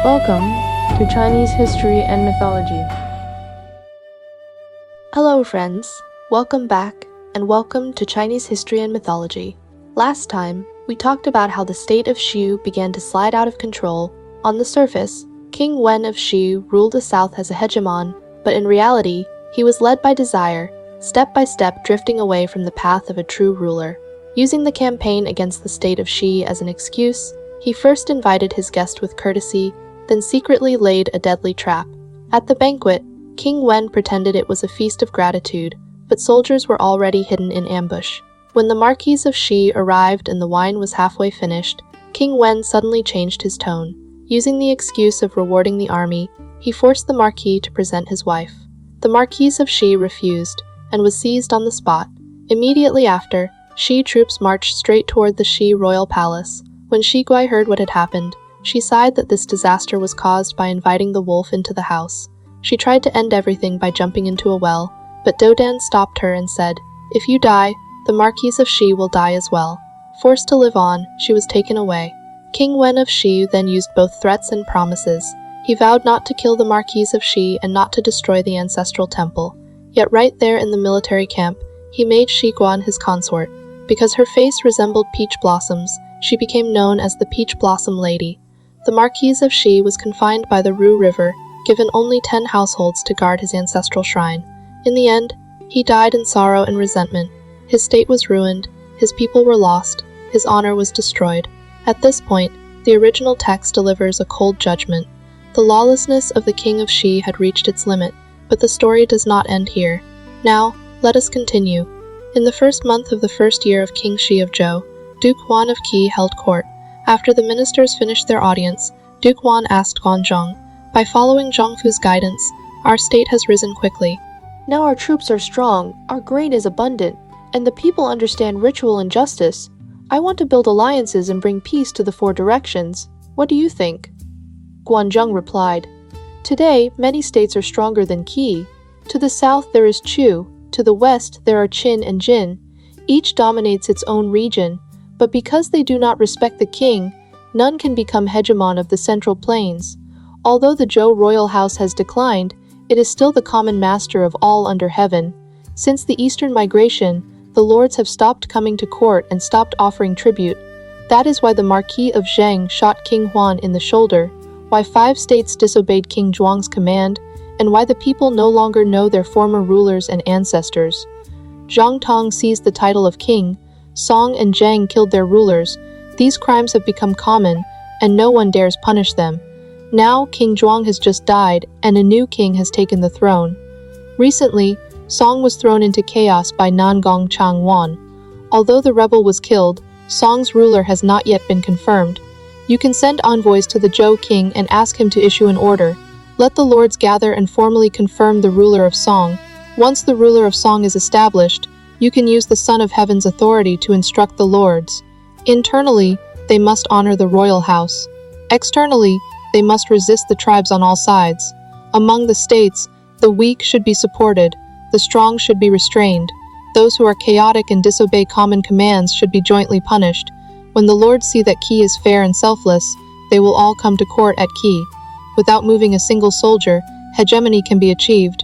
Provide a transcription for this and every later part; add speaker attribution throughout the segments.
Speaker 1: Welcome to Chinese History and Mythology.
Speaker 2: Hello friends, welcome back and welcome to Chinese History and Mythology. Last time, we talked about how the state of Zhou began to slide out of control. On the surface, King Huan of Qi ruled the south as a hegemon, but in reality, he was led by desire, step by step drifting away from the path of a true ruler. Using the campaign against the state of Qi as an excuse, he first invited his guest with courtesy, then secretly laid a deadly trap. At the banquet, King Wen pretended it was a feast of gratitude, but soldiers were already hidden in ambush. When the Marquis of Qi arrived and the wine was halfway finished, King Wen suddenly changed his tone. Using the excuse of rewarding the army, he forced the Marquis to present his wife. The Marquis of Qi refused, and was seized on the spot. Immediately after, Qi troops marched straight toward the Qi royal palace. When Shi Guai heard what had happened, she sighed that this disaster was caused by inviting the wolf into the house. She tried to end everything by jumping into a well, but Dodan stopped her and said, "If you die, the Marquis of Qi will die as well." Forced to live on, she was taken away. King Wen of Qi then used both threats and promises. He vowed not to kill the Marquis of Qi and not to destroy the ancestral temple. Yet right there in the military camp, he made Shi Guan his consort. Because her face resembled peach blossoms, she became known as the Peach Blossom Lady. The Marquis of Qi was confined by the Ru River, given only 10 households to guard his ancestral shrine. In the end, he died in sorrow and resentment. His state was ruined, his people were lost, his honor was destroyed. At this point, the original text delivers a cold judgment. The lawlessness of the King of Qi had reached its limit, but the story does not end here. Now, let us continue. In the first month of the first year of King Xi of Zhou, Duke Huan of Qi held court. After the ministers finished their audience, Duke Huan asked Guan Zhong, "By following Zhongfu's guidance, our state has risen quickly.
Speaker 3: Now our troops are strong, our grain is abundant, and the people understand ritual and justice. I want to build alliances and bring peace to the 4 directions. What do you think?" Guan Zhong replied, "Today, many states are stronger than Qi. To the south there is Chu, to the west there are Qin and Jin. Each dominates its own region, but because they do not respect the king, none can become hegemon of the Central Plains. Although the Zhou royal house has declined, it is still the common master of all under heaven. Since the eastern migration, the lords have stopped coming to court and stopped offering tribute. That is why the Marquis of Zheng shot King Huan in the shoulder, why 5 states disobeyed King Zhuang's command, and why the people no longer know their former rulers and ancestors. Zhang Tong seized the title of king, Song and Zhang killed their rulers. These crimes have become common, and no one dares punish them. Now, King Zhuang has just died, and a new king has taken the throne. Recently, Song was thrown into chaos by Nangong Changwan. Although the rebel was killed, Song's ruler has not yet been confirmed. You can send envoys to the Zhou king and ask him to issue an order. Let the lords gather and formally confirm the ruler of Song. Once the ruler of Song is established, you can use the Son of Heaven's authority to instruct the lords. Internally, they must honor the royal house. Externally, they must resist the tribes on all sides. Among the states, the weak should be supported, the strong should be restrained. Those who are chaotic and disobey common commands should be jointly punished. When the lords see that Qi is fair and selfless, they will all come to court at Qi. Without moving a single soldier, hegemony can be achieved.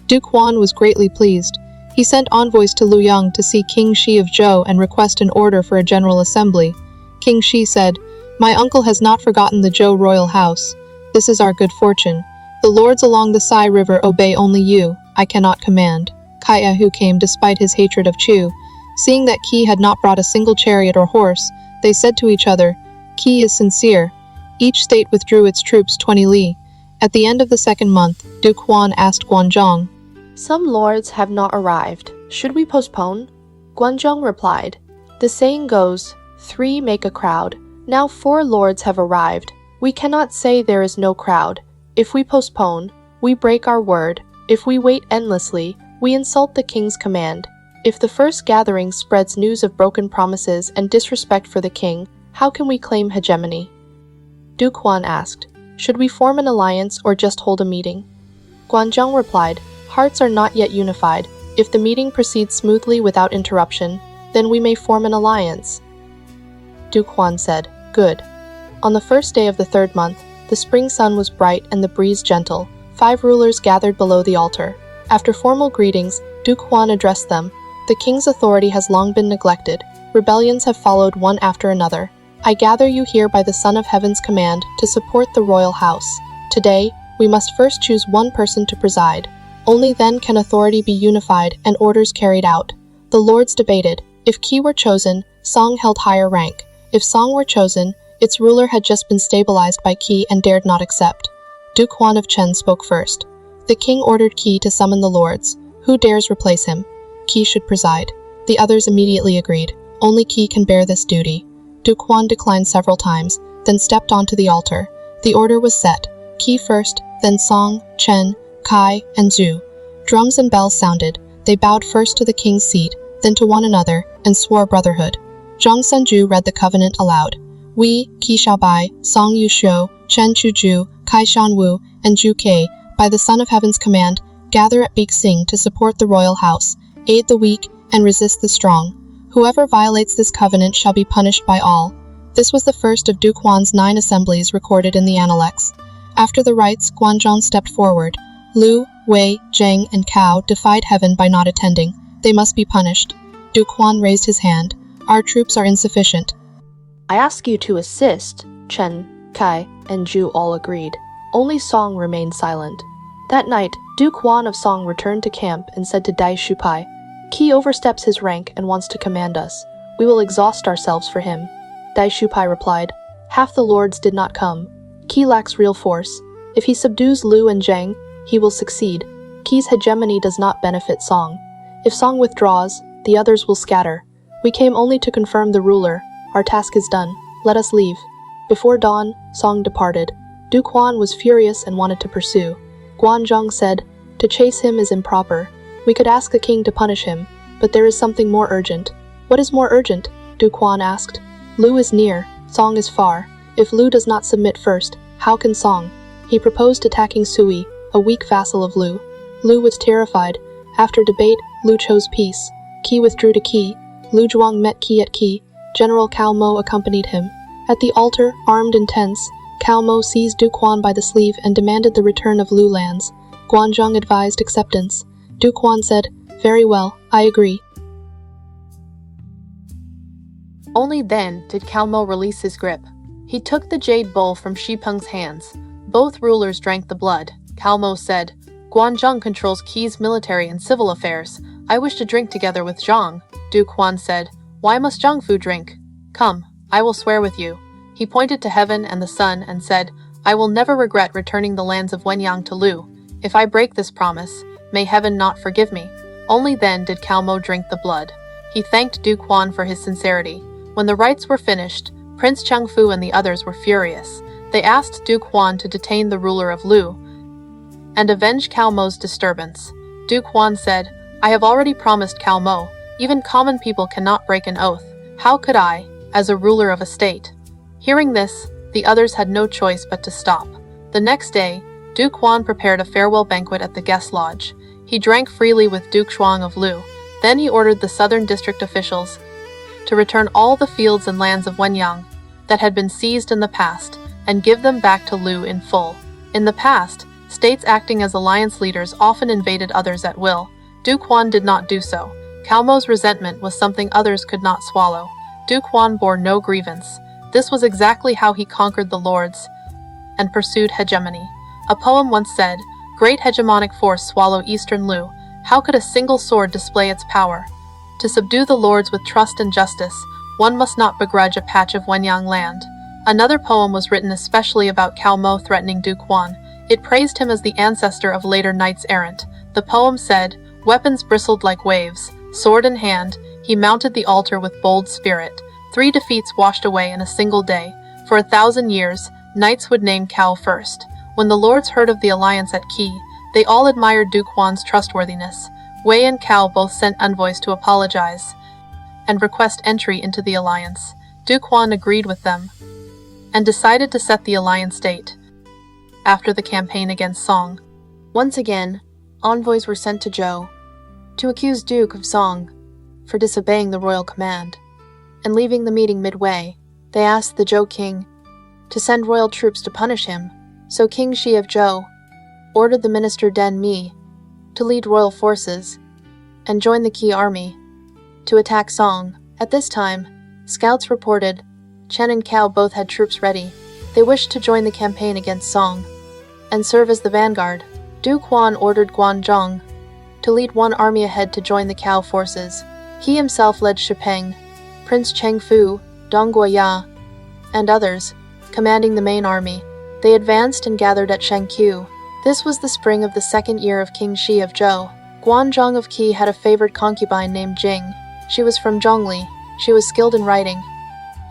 Speaker 3: Duke Huan was greatly pleased. He sent envoys to Luoyang to see King Xi of Zhou and request an order for a general assembly. King Xi said, "My uncle has not forgotten the Zhou royal house. This is our good fortune. The lords along the Sai River obey only you. I cannot command." Kaya, who came despite his hatred of Chu. Seeing that Qi had not brought a single chariot or horse, they said to each other, "Qi is sincere." Each state withdrew its troops 20 li. At the end of the second month, Duke Huan asked Guan Zhong,
Speaker 2: "Some lords have not arrived. Should we postpone?" Guan Zhong replied, "The saying goes, 3 make a crowd. Now 4 lords have arrived. We cannot say there is no crowd. If we postpone, we break our word. If we wait endlessly, we insult the king's command. If the first gathering spreads news of broken promises and disrespect for the king, how can we claim hegemony?" Duke Huan asked, "Should we form an alliance or just hold a meeting?" Guan Zhong replied, "Hearts are not yet unified. If the meeting proceeds smoothly without interruption, then we may form an alliance." Duke Huan said, "Good." On the first day of the 3rd month, The spring sun was bright and the breeze gentle. 5 rulers gathered below the altar. After formal greetings, Duke Huan addressed them. The king's authority has long been neglected. Rebellions have followed one after another. I gather you here by the Son of Heaven's command to support the royal house. Today, we must first choose one person to preside. Only then can authority be unified and orders carried out. The lords debated. If Qi were chosen, Song held higher rank. If Song were chosen, its ruler had just been stabilized by Qi and dared not accept. Duke Huan of Chen spoke first. The king ordered Qi to summon the lords. Who dares replace him? Qi should preside. The others immediately agreed. Only Qi can bear this duty. Duke Huan declined several times, then stepped onto the altar. The order was set. Qi first, then Song, Chen, Kai, and Zhu. Drums and bells sounded. They bowed first to the king's seat, then to one another, and swore brotherhood. Zhang Senju read the covenant aloud. We, Qi Xiaobai, Song Yu Shou, Chen Chu Ju, Kai Shan Wu, and Zhu Ke, by the Son of Heaven's command, gather at Bixing to support the royal house, aid the weak, and resist the strong. Whoever violates this covenant shall be punished by all. This was the first of Duke Huan's 9 assemblies recorded in the Analects. After the rites, Guan Zhong stepped forward. Lu, Wei, Zheng, and Cao defied heaven by not attending. They must be punished. Duke Huan raised his hand. Our troops are insufficient.
Speaker 3: I ask you to assist, Chen, Kai, and Zhu all agreed. Only Song remained silent. That night, Duke Huan of Song returned to camp and said to Dai Shupai, Qi oversteps his rank and wants to command us. We will exhaust ourselves for him. Dai Shupai replied, half the lords did not come. Qi lacks real force. If he subdues Lu and Zheng, he will succeed. Qi's hegemony does not benefit Song. If Song withdraws, the others will scatter. We came only to confirm the ruler. Our task is done. Let us leave. Before dawn, Song departed. Duke Huan was furious and wanted to pursue. Guan Zhong said, to chase him is improper. We could ask the king to punish him, but there is something more urgent. What is more urgent? Duke Huan asked. Lu is near, Song is far. If Lu does not submit first, how can Song? He proposed attacking Sui, a weak vassal of Lu. Lu was terrified. After debate, Lu chose peace. Qi withdrew to Qi. Lu Zhuang met Qi at Qi. General Cao Mo accompanied him. At the altar, armed and tense, Cao Mo seized Duke Huan by the sleeve and demanded the return of Lu lands. Guan Zhong advised acceptance. Duke Huan said, very well, I agree.
Speaker 1: Only then did Cao Mo release his grip. He took the jade bowl from Xi Peng's hands. Both rulers drank the blood. Cao Mo said, Guan Zhong controls Qi's military and civil affairs. I wish to drink together with Zhang. Duke Huan said, why must Zhongfu drink? Come, I will swear with you. He pointed to heaven and the sun and said, I will never regret returning the lands of Wenyang to Lu. If I break this promise, may heaven not forgive me. Only then did Cao Mo drink the blood. He thanked Duke Huan for his sincerity. When the rites were finished, Prince Chengfu and the others were furious. They asked Duke Huan to detain the ruler of Lu and avenge Cao Mo's disturbance. Duke Huan said, I have already promised Cao Mo. Even common people cannot break an oath. How could I, as a ruler of a state? Hearing this, the others had no choice but to stop. The next day, Duke Huan prepared a farewell banquet at the guest lodge. He drank freely with Duke Shuang of Lu. Then he ordered the southern district officials to return all the fields and lands of Wenyang that had been seized in the past and give them back to Lu in full. In the past, states acting as alliance leaders often invaded others at will. Duke Huan did not do so. Cao Mo's resentment was something others could not swallow. Duke Huan bore no grievance. This was exactly how he conquered the lords and pursued hegemony. A poem once said, great hegemonic force swallow eastern Lu. How could a single sword display its power? To subdue the lords with trust and justice, one must not begrudge a patch of Wenyang land. Another poem was written especially about Cao Mo threatening Duke Huan. It praised him as the ancestor of later knights errant. The poem said, weapons bristled like waves, sword in hand, he mounted the altar with bold spirit. 3 defeats washed away in a single day. For 1,000 years, knights would name Cao first. When the lords heard of the alliance at Qi, they all admired Duke Huan's trustworthiness. Wei and Cao both sent envoys to apologize and request entry into the alliance. Duke Huan agreed with them and decided to set the alliance date after the campaign against Song.
Speaker 3: Once again, envoys were sent to Zhou to accuse Duke of Song for disobeying the royal command, and leaving the meeting midway, they asked the Zhou king to send royal troops to punish him.
Speaker 1: So King Xi of Zhou ordered the minister Den Mi to lead royal forces and join the Qi army to attack Song. At this time, scouts reported Chen and Cao both had troops ready. They wished to join the campaign against Song and serve as the vanguard. Du Quan ordered Guan Zhong to lead one army ahead to join the Cao forces. He himself led Shipeng, Prince Chengfu, Dong Guoya, and others, commanding the main army. They advanced and gathered at Shangqiu. This was the spring of the second year of King Xi of Zhou. Guan Zhong of Qi had a favored concubine named Jing. She was from Zhongli. She was skilled in writing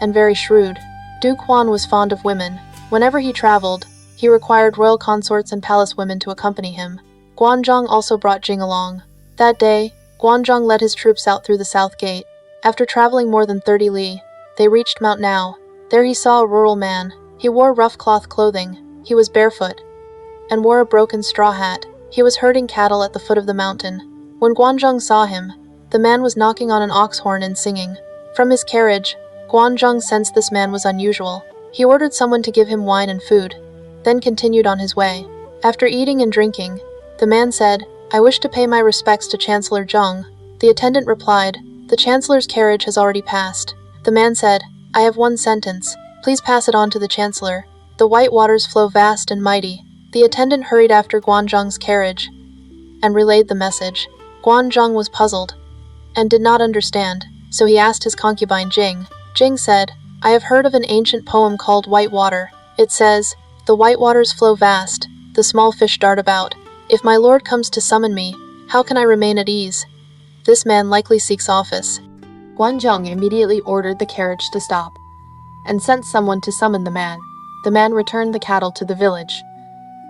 Speaker 1: and very shrewd. Du Quan was fond of women. Whenever he traveled, he required royal consorts and palace women to accompany him. Guan Zhong also brought Jing along. That day, Guan Zhong led his troops out through the south gate. After traveling more than 30 li, they reached Mount Now. There he saw a rural man. He wore rough cloth clothing. He was barefoot and wore a broken straw hat. He was herding cattle at the foot of the mountain. When Guan Zhong saw him, the man was knocking on an ox horn and singing. From his carriage, Guan Zhong sensed this man was unusual. He ordered someone to give him wine and food, then continued on his way. After eating and drinking, the man said, "I wish to pay my respects to Chancellor Zhong." The attendant replied, "The Chancellor's carriage has already passed." The man said, "I have one sentence. Please pass it on to the Chancellor." The white waters flow vast and mighty. The attendant hurried after Guan Zhong's carriage and relayed the message. Guan Zhong was puzzled and did not understand, so he asked his concubine Jing. Jing said, "I have heard of an ancient poem called White Water. It says, 'The white waters flow vast, the small fish dart about. If my lord comes to summon me, how can I remain at ease? This man likely seeks office.'"
Speaker 3: Guan Zhong immediately ordered the carriage to stop and sent someone to summon the man. The man returned the cattle to the village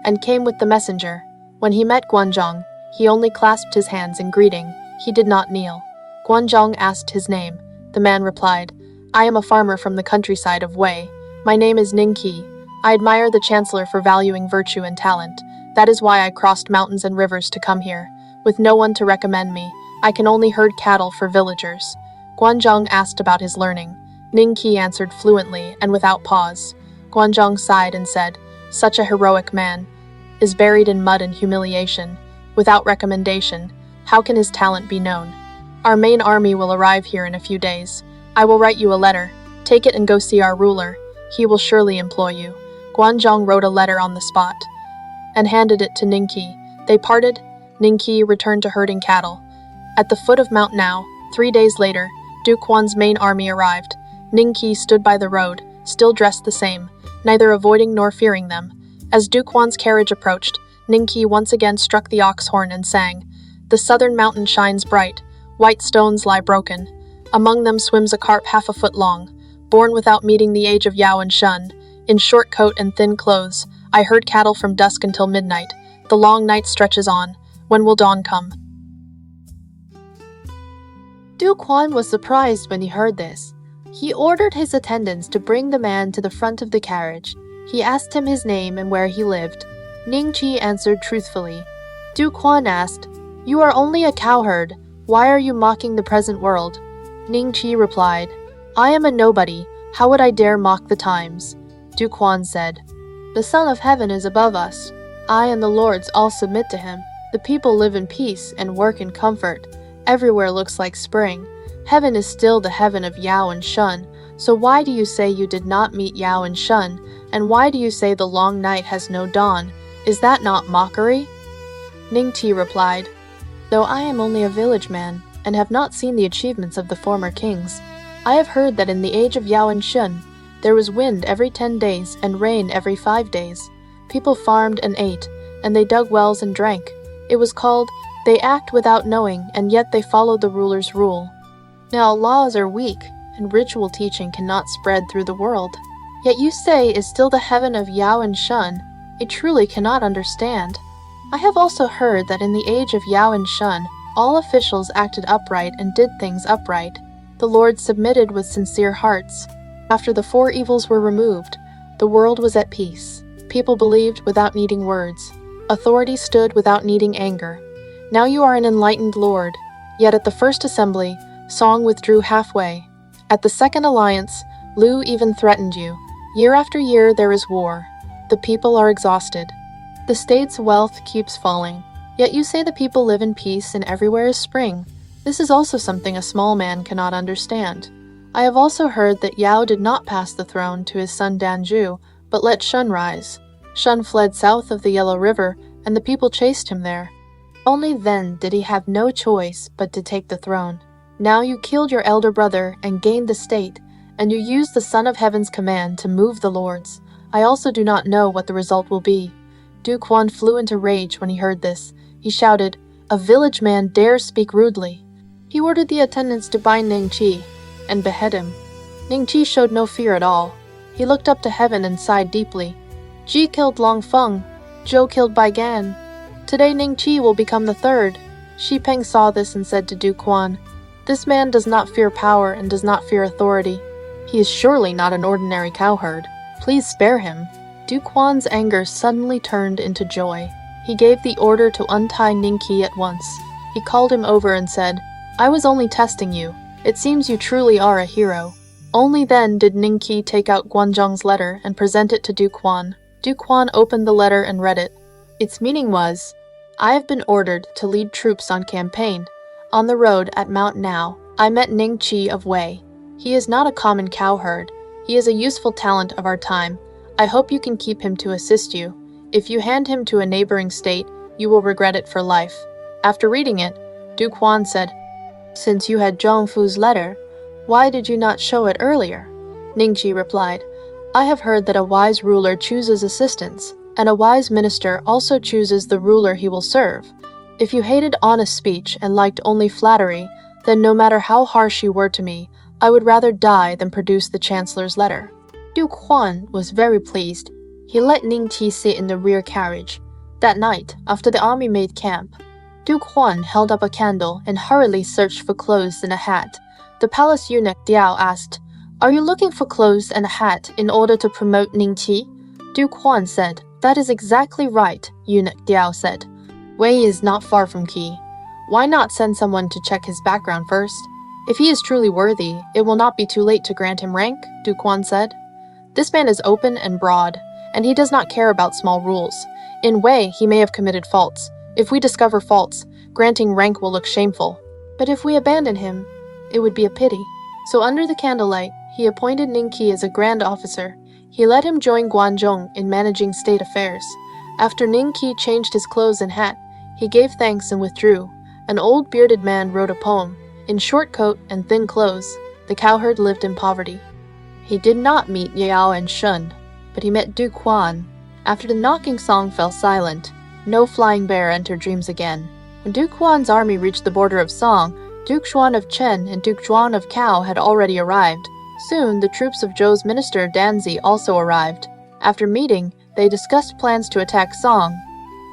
Speaker 3: and came with the messenger. When he met Guan Zhong, he only clasped his hands in greeting. He did not kneel. Guan Zhong asked his name. The man replied, "I am a farmer from the countryside of Wei. My name is Ning Qi. I admire the Chancellor for valuing virtue and talent. That is why I crossed mountains and rivers to come here. With no one to recommend me, I can only herd cattle for villagers." Guan Zhong asked about his learning. Ning Qi answered fluently and without pause. Guan Zhong sighed and said, "Such a heroic man is buried in mud and humiliation. Without recommendation, how can his talent be known? Our main army will arrive here in a few days. I will write you a letter. Take it and go see our ruler. He will surely employ you." Guan Zhong wrote a letter on the spot and handed it to Ning Qi. They parted. Ning Qi returned to herding cattle. At the foot of Mount Now, 3 days later, Du Quan's main army arrived. Ning Qi stood by the road, still dressed the same, neither avoiding nor fearing them. As Du Quan's carriage approached, Ning Qi once again struck the ox horn and sang, "The southern mountain shines bright, white stones lie broken. Among them swims a carp 1/2 foot long, born without meeting the age of Yao and Shun. In short coat and thin clothes, I herd cattle from dusk until midnight. The long night stretches on. When will dawn come?"
Speaker 2: Du Quan was surprised when he heard this. He ordered his attendants to bring the man to the front of the carriage. He asked him his name and where he lived. Ning Qi answered truthfully. Du Quan asked, "You are only a cowherd. Why are you mocking the present world?" Ning Qi replied, "I am a nobody. How would I dare mock the times?" Du Quan said, "The Son of Heaven is above us. I and the lords all submit to him. The people live in peace and work in comfort. Everywhere looks like spring. Heaven is still the heaven of Yao and Shun. So why do you say you did not meet Yao and Shun? And why do you say the long night has no dawn? Is that not mockery?" Ning Qi replied, "Though I am only a village man and have not seen the achievements of the former kings, I have heard that in the age of Yao and Shun, there was wind every 10 days and rain every 5 days. People farmed and ate, and they dug wells and drank. It was called, 'They act without knowing, and yet they follow the ruler's rule.' Now laws are weak, and ritual teaching cannot spread through the world. Yet you say is still the heaven of Yao and Shun. I truly cannot understand. I have also heard that in the age of Yao and Shun, all officials acted upright and did things upright. The lords submitted with sincere hearts. After the 4 evils were removed, the world was at peace. People believed without needing words. Authority stood without needing anger. Now you are an enlightened lord. Yet at the first assembly, Song withdrew halfway. At the second alliance, Lu even threatened you. Year after year there is war.
Speaker 1: The people are exhausted. The state's wealth keeps falling. Yet you say the people live in peace and everywhere is spring. This is also something a small man cannot understand. I have also heard that Yao did not pass the throne to his son Danju, but let Shun rise. Shun fled south of the Yellow River, and the people chased him there. Only then did he have no choice but to take the throne. Now you killed your elder brother and gained the state, and you used the Son of Heaven's command to move the lords. I also do not know what the result will be. Duke Huan flew into rage when he heard this. He shouted, "A village man dares speak rudely." He ordered the attendants to bind Ning Qi and behead him. Ning Qi showed no fear at all. He looked up to heaven and sighed deeply. Ji killed Long Feng. Zhou killed Bai Gan. Today Ning Qi will become the third. Xi Peng saw this and said to Duke Huan, "This man does not fear power and does not fear authority. He is surely not an ordinary cowherd. Please spare him." Duke Huan's anger suddenly turned into joy. He gave the order to untie Ning Qi at once. He called him over and said, "I was only testing you. It seems you truly are a hero." Only then did Ning Qi take out Guan Zhong's letter and present it to Duke Huan. Duke Huan opened the letter and read it. Its meaning was, "I have been ordered to lead troops on campaign. On the road at Mount Now, I met Ning Xi of Wei. He is not a common cowherd. He is a useful talent of our time. I hope you can keep him to assist you. If you hand him to a neighboring state, you will regret it for life." After reading it, Duke Huan said, "Since you had Zhongfu's letter, why did you not show it earlier?" Ning Qi replied, "I have heard that a wise ruler chooses assistants, and a wise minister also chooses the ruler he will serve. If you hated honest speech and liked only flattery, then no matter how harsh you were to me, I would rather die than produce the chancellor's letter." Duke Huan was very pleased. He let Ning Qi sit in the rear carriage. That night, after the army made camp, Duke Huan held up a candle and hurriedly searched for clothes and a hat. The palace eunuch Diao asked, "Are you looking for clothes and a hat in order to promote Ning Qi?" Duke Huan said, "That is exactly right," eunuch Diao said. "Wei is not far from Qi. Why not send someone to check his background first? If he is truly worthy, it will not be too late to grant him rank," Duke Huan said. "This man is open and broad, and he does not care about small rules. In Wei, he may have committed faults. If we discover faults, granting rank will look shameful. But if we abandon him, it would be a pity." So under the candlelight, he appointed Ning Qi as a grand officer. He let him join Guan Zhong in managing state affairs. After Ning Qi changed his clothes and hat, he gave thanks and withdrew. An old bearded man wrote a poem. In short coat and thin clothes, the cowherd lived in poverty. He did not meet Yao and Shun, but he met Duke Huan. After the knocking song fell silent, no flying bear entered dreams again. When Duke Huan's army reached the border of Song, Duke Xuan of Chen and Duke Zhuan of Cao had already arrived. Soon, the troops of Zhou's minister Danzi also arrived. After meeting, they discussed plans to attack Song.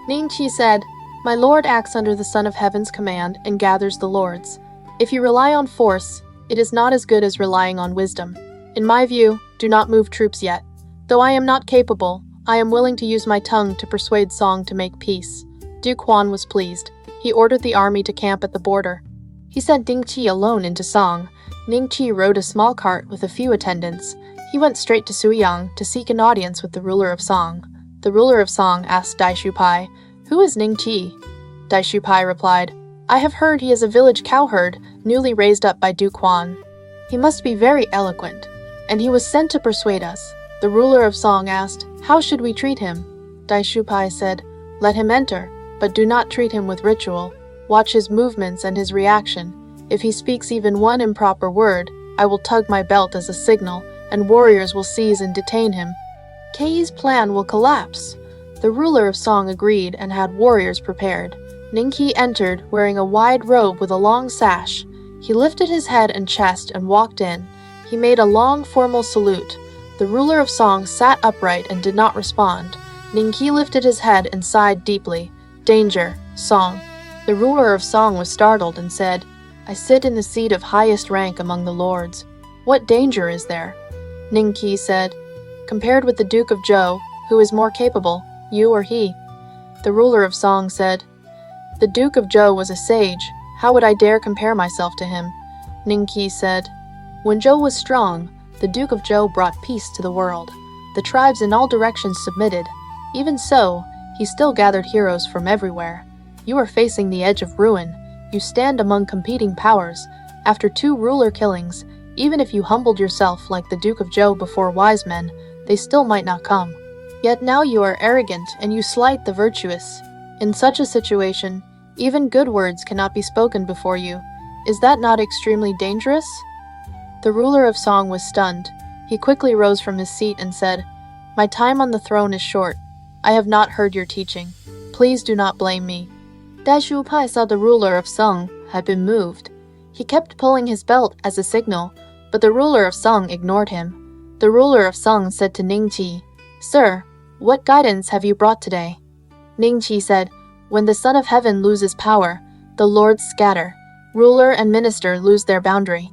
Speaker 1: Ning Qi said, "My lord acts under the Son of Heaven's command and gathers the lords. If you rely on force, it is not as good as relying on wisdom. In my view, do not move troops yet. Though I am not capable, I am willing to use my tongue to persuade Song to make peace." Duke Huan was pleased. He ordered the army to camp at the border. He sent Ning Qi alone into Song. Ning Qi rode a small cart with a few attendants. He went straight to Suyang to seek an audience with the ruler of Song. The ruler of Song asked Dai Shupai, "Who is Ning Qi?" Dai Shupai replied, "I have heard he is a village cowherd, newly raised up by Duke Huan. He must be very eloquent, and he was sent to persuade us." The ruler of Song asked, "How should we treat him?" Dai Shupai said, "Let him enter, but do not treat him with ritual. Watch his movements and his reaction. If he speaks even one improper word, I will tug my belt as a signal, and warriors will seize and detain him. Kei's plan will collapse." The ruler of Song agreed and had warriors prepared. Ning Qi entered wearing a wide robe with a long sash. He lifted his head and chest and walked in. He made a long formal salute. The ruler of Song sat upright and did not respond. Ning Qi lifted his head and sighed deeply. "Danger, Song." The ruler of Song was startled and said, "I sit in the seat of highest rank among the lords. What danger is there?" Ning Qi said, "Compared with the Duke of Zhou, who is more capable, you or he?" The ruler of Song said, "The Duke of Zhou was a sage. How would I dare compare myself to him?" Ning Qi said, "When Zhou was strong, the Duke of Zhou brought peace to the world. The tribes in all directions submitted. Even so, he still gathered heroes from everywhere. You are facing the edge of ruin. You stand among competing powers. After 2 ruler killings, even if you humbled yourself like the Duke of Zhou before wise men, they still might not come. Yet now you are arrogant and you slight the virtuous. In such a situation, even good words cannot be spoken before you. Is that not extremely dangerous? The ruler of Song was stunned. He quickly rose from his seat and said, "My time on the throne is short. I have not heard your teaching. Please do not blame me." Dai Shupai saw the ruler of Song had been moved. He kept pulling his belt as a signal, but the ruler of Song ignored him. The ruler of Song said to Ning Qi, "Sir, what guidance have you brought today?" Ning Qi said, "When the Son of Heaven loses power, the lords scatter. Ruler and minister lose their boundary.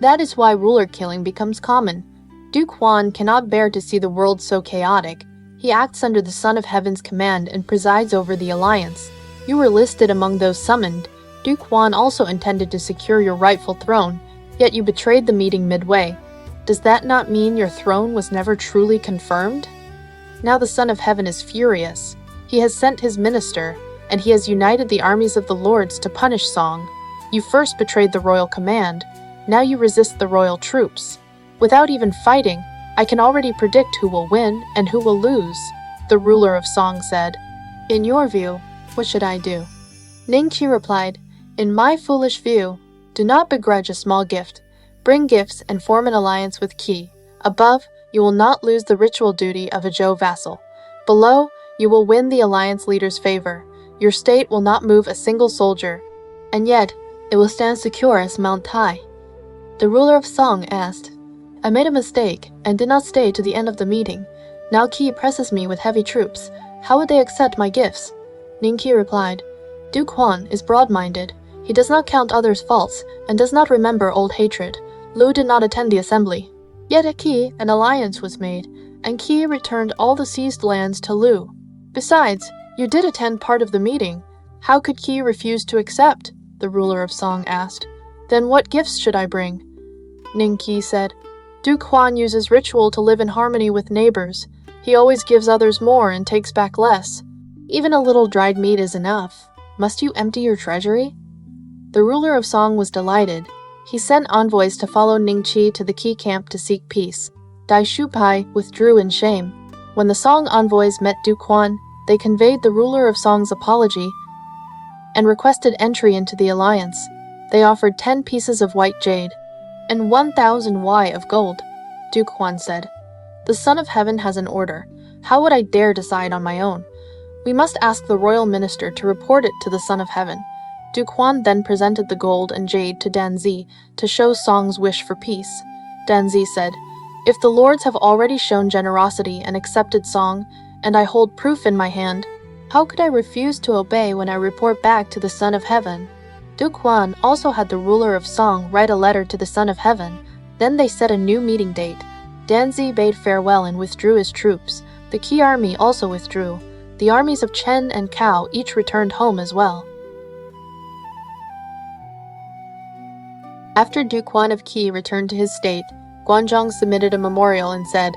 Speaker 1: That is why ruler killing becomes common. Duke Huan cannot bear to see the world so chaotic. He acts under the Son of Heaven's command and presides over the alliance. You were listed among those summoned. Duke Huan also intended to secure your rightful throne, yet you betrayed the meeting midway. Does that not mean your throne was never truly confirmed? Now the Son of Heaven is furious. He has sent his minister, and he has united the armies of the lords to punish Song. You first betrayed the royal command. Now you resist the royal troops. Without even fighting, I can already predict who will win and who will lose," the ruler of Song said. "In your view, what should I do?" Ning Qi replied, "In my foolish view, do not begrudge a small gift. Bring gifts and form an alliance with Qi. Above, you will not lose the ritual duty of a Zhou vassal. Below, you will win the alliance leader's favor. Your state will not move a single soldier, and yet it will stand secure as Mount Tai." The ruler of Song asked, "I made a mistake and did not stay to the end of the meeting. Now Qi presses me with heavy troops. How would they accept my gifts?" Ning Qi replied, "Duke Huan is broad-minded. He does not count others' faults and does not remember old hatred. Lu did not attend the assembly. Yet at Qi, an alliance was made, and Qi returned all the seized lands to Lu. Besides, you did attend part of the meeting. How could Qi refuse to accept?" the ruler of Song asked. "Then what gifts should I bring?" Ning Qi said, "Duke Huan uses ritual to live in harmony with neighbors. He always gives others more and takes back less. Even a little dried meat is enough. Must you empty your treasury?" The ruler of Song was delighted. He sent envoys to follow Ning Qi to the Qi camp to seek peace. Dai Shupai withdrew in shame. When the Song envoys met Duke Huan, they conveyed the ruler of Song's apology and requested entry into the alliance. They offered 10 pieces of white jade and 1,000 Y of gold. Duke Huan said, "The Son of Heaven has an order. How would I dare decide on my own? We must ask the royal minister to report it to the Son of Heaven." Duke Huan then presented the gold and jade to Danzi to show Song's wish for peace. Danzi said, "If the lords have already shown generosity and accepted Song, and I hold proof in my hand, how could I refuse to obey when I report back to the Son of Heaven?" Duke Huan also had the ruler of Song write a letter to the Son of Heaven. Then they set a new meeting date. Danzi bade farewell and withdrew his troops. The Qi army also withdrew. The armies of Chen and Cao each returned home as well. After Duke Huan of Qi returned to his state, Guan Zhong submitted a memorial and said,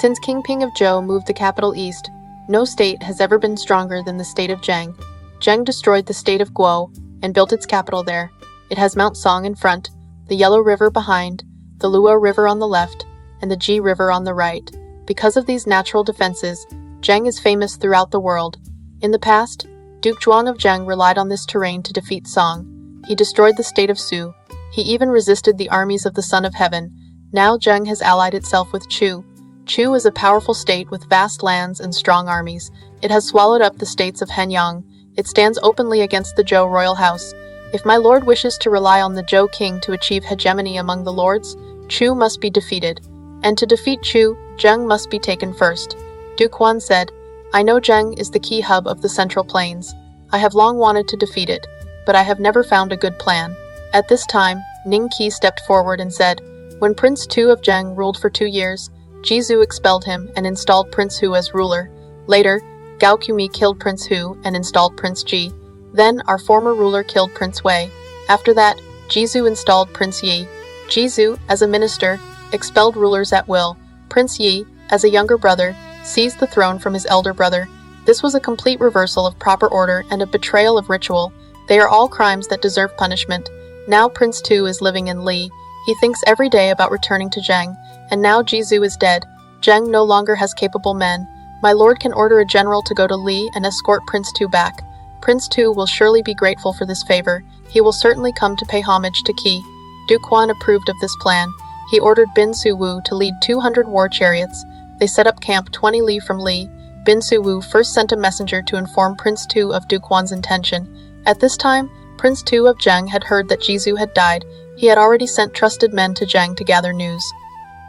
Speaker 1: "Since King Ping of Zhou moved the capital east, no state has ever been stronger than the state of Zheng. Zheng destroyed the state of Guo and built its capital there. It has Mount Song in front, the Yellow River behind, the Luo River on the left, and the Ji River on the right. Because of these natural defenses, Zheng is famous throughout the world. In the past, Duke Zhuang of Zheng relied on this terrain to defeat Song. He destroyed the state of Su. He even resisted the armies of the Son of Heaven. Now Zheng has allied itself with Chu. Chu is a powerful state with vast lands and strong armies. It has swallowed up the states of Henyang. It stands openly against the Zhou royal house. If my lord wishes to rely on the Zhou king to achieve hegemony among the lords, Chu must be defeated. And to defeat Chu, Zheng must be taken first." Duke Huan said, "I know Zheng is the key hub of the Central Plains. I have long wanted to defeat it, but I have never found a good plan." At this time, Ning Qi stepped forward and said, "When Prince Tu of Zheng ruled for 2 years, Jizu expelled him and installed Prince Hu as ruler. Later, Gao Qumi killed Prince Hu and installed Prince Ji. Then our former ruler killed Prince Wei. After that, Jizu installed Prince Yi. Jizu, as a minister, expelled rulers at will. Prince Yi, as a younger brother, seized the throne from his elder brother. This was a complete reversal of proper order and a betrayal of ritual. They are all crimes that deserve punishment. Now Prince Tu is living in Li. He thinks every day about returning to Zheng, and now Jizhu is dead. Zheng no longer has capable men. My lord can order a general to go to Li and escort Prince Tu back. Prince Tu will surely be grateful for this favor. He will certainly come to pay homage to Qi. Duke Huan approved of this plan. He ordered Bin Su Wu to lead 200 war chariots. They set up camp 20 li from Li. Bin Su Wu first sent a messenger to inform Prince Tu of Duke Huan's intention. At this time, Prince Tu of Zheng had heard that Jizhu had died. He had already sent trusted men to Zheng to gather news.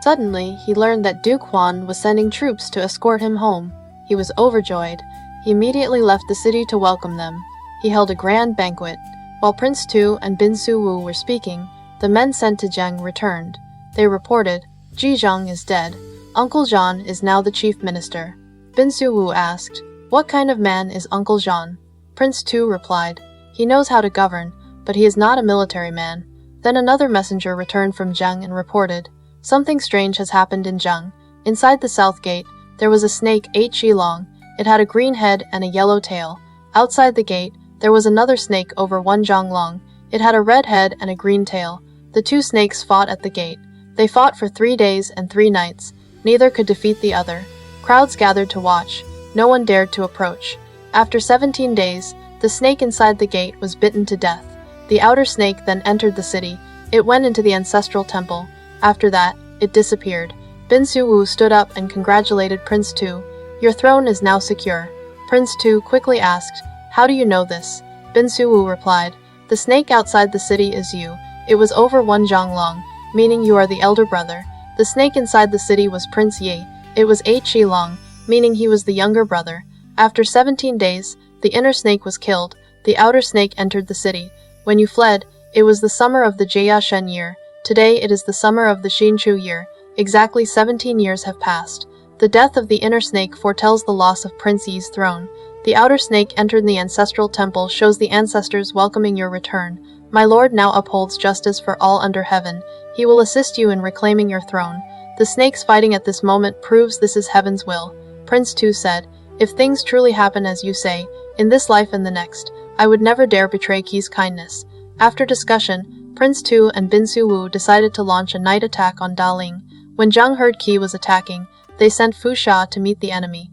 Speaker 3: Suddenly, he learned that Duke Huan was sending troops to escort him home. He was overjoyed. He immediately left the city to welcome them. He held a grand banquet. While Prince Tu and Bin Su Wu were speaking, the men sent to Zheng returned. They reported, Zhizhang is dead. Uncle Jean is now the chief minister. Bin Su Wu asked, what kind of man is Uncle Jean? Prince Tu replied, he knows how to govern, but he is not a military man. Then another messenger returned from Zheng and reported, something strange has happened in Zheng. Inside the south gate, there was a snake 8 chi long. It had a green head and a yellow tail. Outside the gate, there was another snake over 1 zhang long. It had a red head and a green tail. The two snakes fought at the gate. They fought for 3 days and 3 nights. Neither could defeat the other. Crowds gathered to watch. No one dared to approach. After 17 days, the snake inside the gate was bitten to death. The outer snake then entered the city. It went into the ancestral temple. After that, it disappeared. Bin Su Wu stood up and congratulated Prince Tu. Your throne is now secure. Prince Tu quickly asked, how do you know this? Bin Su Wu replied, the snake outside the city is you. It was over 1 zhang long, meaning you are the elder brother. The snake inside the city was Prince Yi. It was 8 chi long, meaning he was the younger brother. After 17 days, the inner snake was killed. The outer snake entered the city. When you fled, it was the summer of the Jia Shen year. Today it is the summer of the Xinchu year. Exactly 17 years have passed. The death of the inner snake foretells the loss of Prince Yi's throne. The outer snake entered the ancestral temple shows the ancestors welcoming your return. My lord now upholds justice for all under heaven. He will assist you in reclaiming your throne. The snakes fighting at this moment proves this is heaven's will. Prince Tu said, if things truly happen as you say, in this life and the next, I would never dare betray Qi's kindness. After discussion, Prince Tu and Bin Su Wu decided to launch a night attack on Daling. When Zheng heard Qi was attacking, they sent Fu Sha to meet the enemy.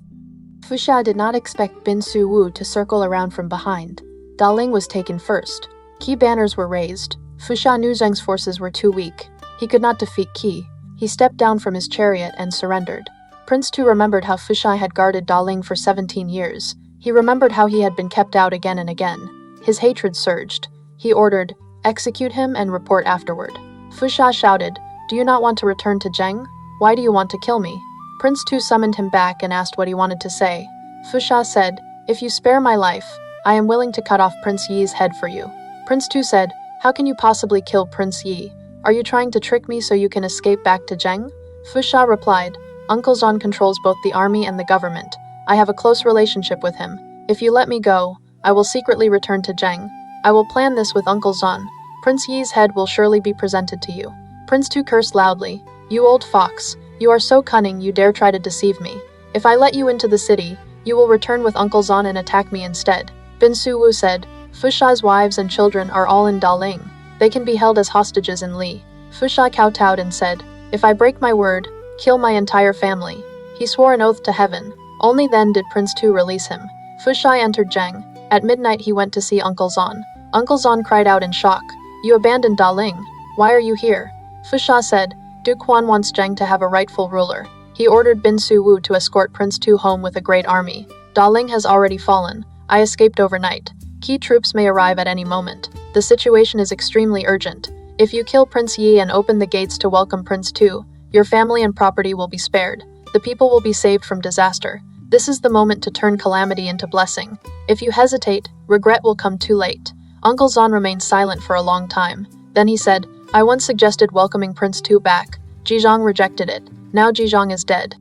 Speaker 2: Fu Sha did not expect Bin Su Wu to circle around from behind. Daling was taken first. Qi banners were raised. Fu Sha knew Zheng's forces were too weak. He could not defeat Qi. He stepped down from his chariot and surrendered. Prince Tu remembered how Fu Sha had guarded Daling for 17 years. He remembered how he had been kept out again and again. His hatred surged. He ordered, execute him and report afterward. Fu Sha shouted, do you not want to return to Zheng? Why do you want to kill me? Prince Tu summoned him back and asked what he wanted to say. Fu Sha said, if you spare my life, I am willing to cut off Prince Yi's head for you. Prince Tu said, how can you possibly kill Prince Yi? Are you trying to trick me so you can escape back to Zheng? Fu Sha replied, Uncle Zhong controls both the army and the government. I have a close relationship with him. If you let me go, I will secretly return to Zheng. I will plan this with Uncle Zhong. Prince Yi's head will surely be presented to you. Prince Tu cursed loudly. You old fox, you are so cunning you dare try to deceive me. If I let you into the city, you will return with Uncle Zhong and attack me instead. Bin Su Wu said, Fu Sha's wives and children are all in Daling. They can be held as hostages in Li. Fu Sha kowtowed and said, if I break my word, kill my entire family. He swore an oath to heaven. Only then did Prince Tu release him. Fu Sha entered Zheng. At midnight he went to see Uncle Zhong. Uncle Zhong cried out in shock. You abandoned Daling. Why are you here? Fu Sha said, Duke Huan wants Zheng to have a rightful ruler. He ordered Bin Su Wu to escort Prince Tu home with a great army. Daling has already fallen. I escaped overnight. Key troops may arrive at any moment. The situation is extremely urgent. If you kill Prince Yi and open the gates to welcome Prince Tu, your family and property will be spared. The people will be saved from disaster. This is the moment to turn calamity into blessing. If you hesitate, regret will come too late. Uncle Zhong remained silent for a long time. Then he said, I once suggested welcoming Prince Tu back. Zhizhang rejected it. Now Zhizhang is dead.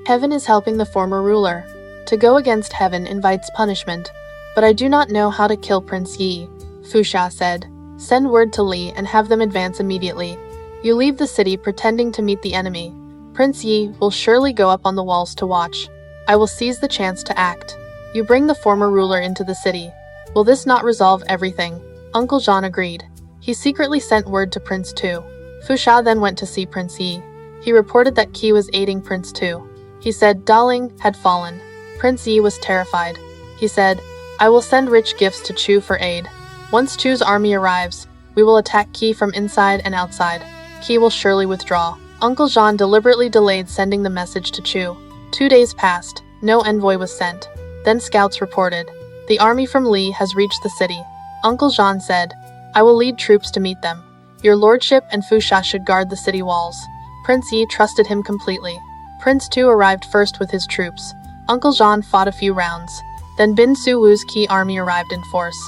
Speaker 3: Heaven is helping the former ruler. To go against heaven invites punishment. But I do not know how to kill Prince Yi. Fu Sha said, send word to Li and have them advance immediately. You leave the city pretending to meet the enemy.
Speaker 1: Prince Yi will surely go up on the walls to watch. I will seize the chance to act. You bring the former ruler into the city. Will this not resolve everything? Uncle Zhang agreed. He secretly sent word to Prince Tu. Fu Sha then went to see Prince Yi. He reported that Qi was aiding Prince Tu. He said Daling had fallen. Prince Yi was terrified. He said, I will send rich gifts to Chu for aid. Once Chu's army arrives, we will attack Qi from inside and outside. Qi will surely withdraw. Uncle Zhang deliberately delayed sending the message to Chu. 2 days passed. No envoy was sent. Then scouts reported. The army from Li has reached the city. Uncle Zhang said, I will lead troops to meet them. Your lordship and Fu Sha should guard the city walls. Prince Yi trusted him completely. Prince Tu arrived first with his troops. Uncle Zhang fought a few rounds. Then Bin Su Wu's Qi army arrived in force.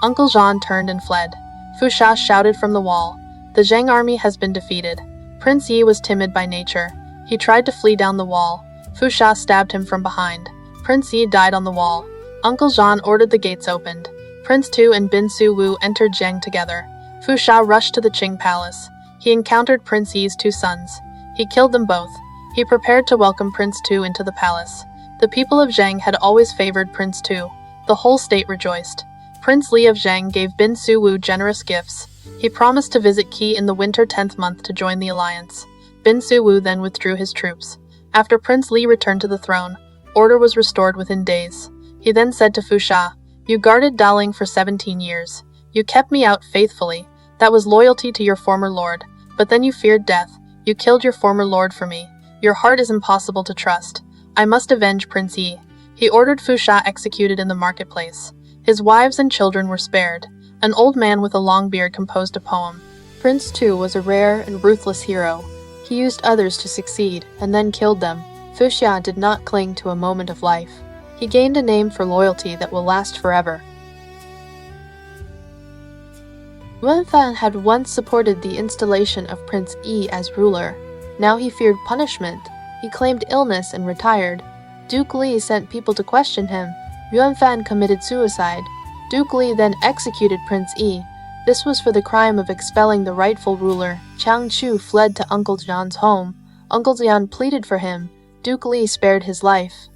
Speaker 1: Uncle Zhang turned and fled. Fu Sha shouted from the wall, the Zhang army has been defeated. Prince Yi was timid by nature. He tried to flee down the wall. Fu Sha stabbed him from behind. Prince Yi died on the wall. Uncle Zhang ordered the gates opened. Prince Tu and Bin Su Wu entered Zhang together. Fu Sha rushed to the Qing palace. He encountered Prince Yi's 2 sons. He killed them both. He prepared to welcome Prince Tu into the palace. The people of Zhang had always favored Prince Tu. The whole state rejoiced. Prince Li of Zhang gave Bin Su Wu generous gifts. He promised to visit Qi in the winter 10th month to join the alliance. Bin Su Wu then withdrew his troops. After Prince Li returned to the throne, order was restored within days. He then said to Fu Sha, You guarded Daling for 17 years. You kept me out faithfully. That was loyalty to your former lord. But then you feared death. You killed your former lord for me. Your heart is impossible to trust. I must avenge Prince Yi. He ordered Fu Sha executed in the marketplace. His wives and children were spared. An old man with a long beard composed a poem. Prince Tu was a rare and ruthless hero. He used others to succeed, and then killed them. Fu Sha did not cling to a moment of life. He gained a name for loyalty that will last forever. Yuan Fan had once supported the installation of Prince Yi as ruler. Now he feared punishment. He claimed illness and retired. Duke Li sent people to question him. Yuan Fan committed suicide. Duke Li then executed Prince Yi. This was for the crime of expelling the rightful ruler. Chang Chu fled to Uncle Zhang's home. Uncle Zhang pleaded for him. Duke Li spared his life.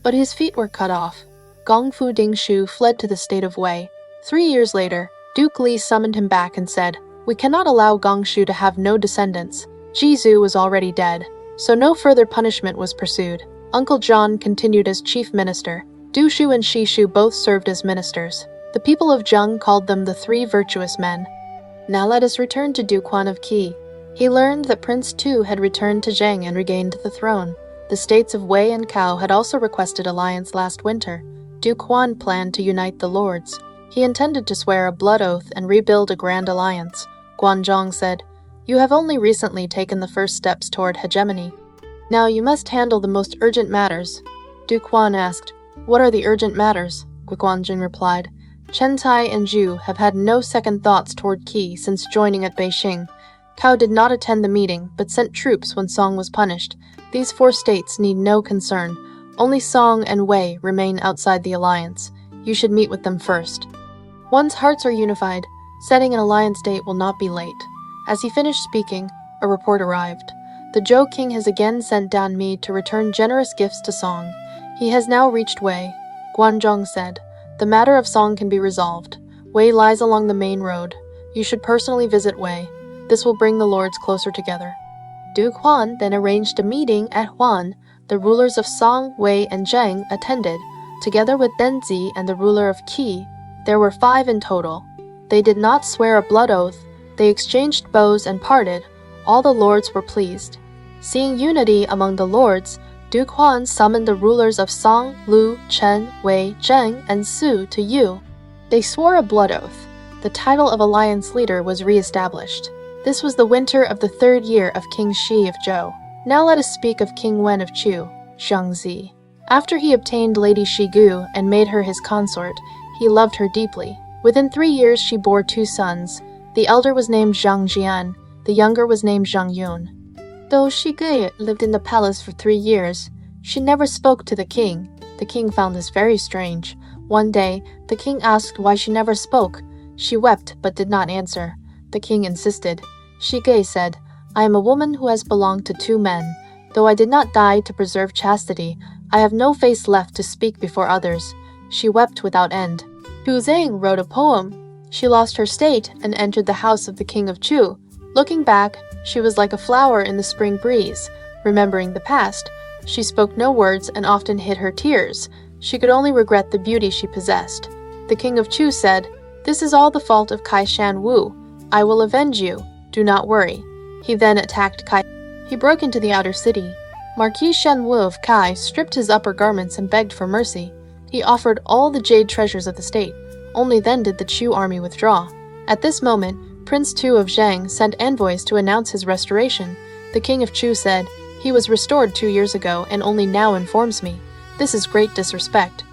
Speaker 1: But his feet were cut off. Zhongfu Dingshu fled to the state of Wei. 3 years later, Duke Li summoned him back and said, We cannot allow Gongshu to have no descendants. Jizu was already dead, so no further punishment was pursued. Uncle Zhang continued as chief minister. Du Shu and Shi Shu both served as ministers. The people of Zheng called them the 3 virtuous men. Now let us return to Duke Huan of Qi. He learned that Prince Tu had returned to Zheng and regained the throne. The states of Wei and Cao had also requested alliance last winter. Duke Huan planned to unite the lords. He intended to swear a blood oath and rebuild a grand alliance. Guan Zhong said, You have only recently taken the first steps toward hegemony. Now you must handle the most urgent matters. Duke Huan asked, What are the urgent matters? Guanjing replied, Chen Tai and Zhu have had no second thoughts toward Qi since joining at Beijing. Cao did not attend the meeting, but sent troops when Song was punished. These 4 states need no concern. Only Song and Wei remain outside the alliance. You should meet with them first. One's hearts are unified. Setting an alliance date will not be late. As he finished speaking, a report arrived. The Zhou king has again sent down me to return generous gifts to Song. He has now reached Wei. Guan Zhong said, The matter of Song can be resolved. Wei lies along the main road. You should personally visit Wei. This will bring the lords closer together. Duke Huan then arranged a meeting at Huan. The rulers of Song, Wei, and Zheng attended, together with Denzi and the ruler of Qi. There were 5 in total. They did not swear a blood oath. They exchanged bows and parted. All the lords were pleased. Seeing unity among the lords, Duke Huan summoned the rulers of Song, Lu, Chen, Wei, Zheng, and Su to Yu. They swore a blood oath. The title of alliance leader was re-established. This was the winter of the 3rd year of King Xi of Zhou. Now let us speak of King Wen of Chu, Zhangzi. After he obtained Lady Shigu and made her his consort, he loved her deeply. Within 3 years she bore 2 sons. The elder was named Zhang Jian, the younger was named Zhang Yun. Though Shigu lived in the palace for 3 years, she never spoke to the king. The king found this very strange. One day, the king asked why she never spoke. She wept but did not answer. The king insisted. Shigu said, I am a woman who has belonged to 2 men. Though I did not die to preserve chastity, I have no face left to speak before others." She wept without end. Chu Zhang wrote a poem. She lost her state and entered the house of the king of Chu. Looking back, she was like a flower in the spring breeze. Remembering the past, she spoke no words and often hid her tears. She could only regret the beauty she possessed. The king of Chu said, "This is all the fault of Kai Shan Wu. I will avenge you. Do not worry." He then attacked Kai. He broke into the outer city. Marquis Shen Wu of Kai stripped his upper garments and begged for mercy. He offered all the jade treasures of the state. Only then did the Chu army withdraw. At this moment, Prince Tu of Zhang sent envoys to announce his restoration. The king of Chu said, "He was restored 2 years ago and only now informs me. This is great disrespect."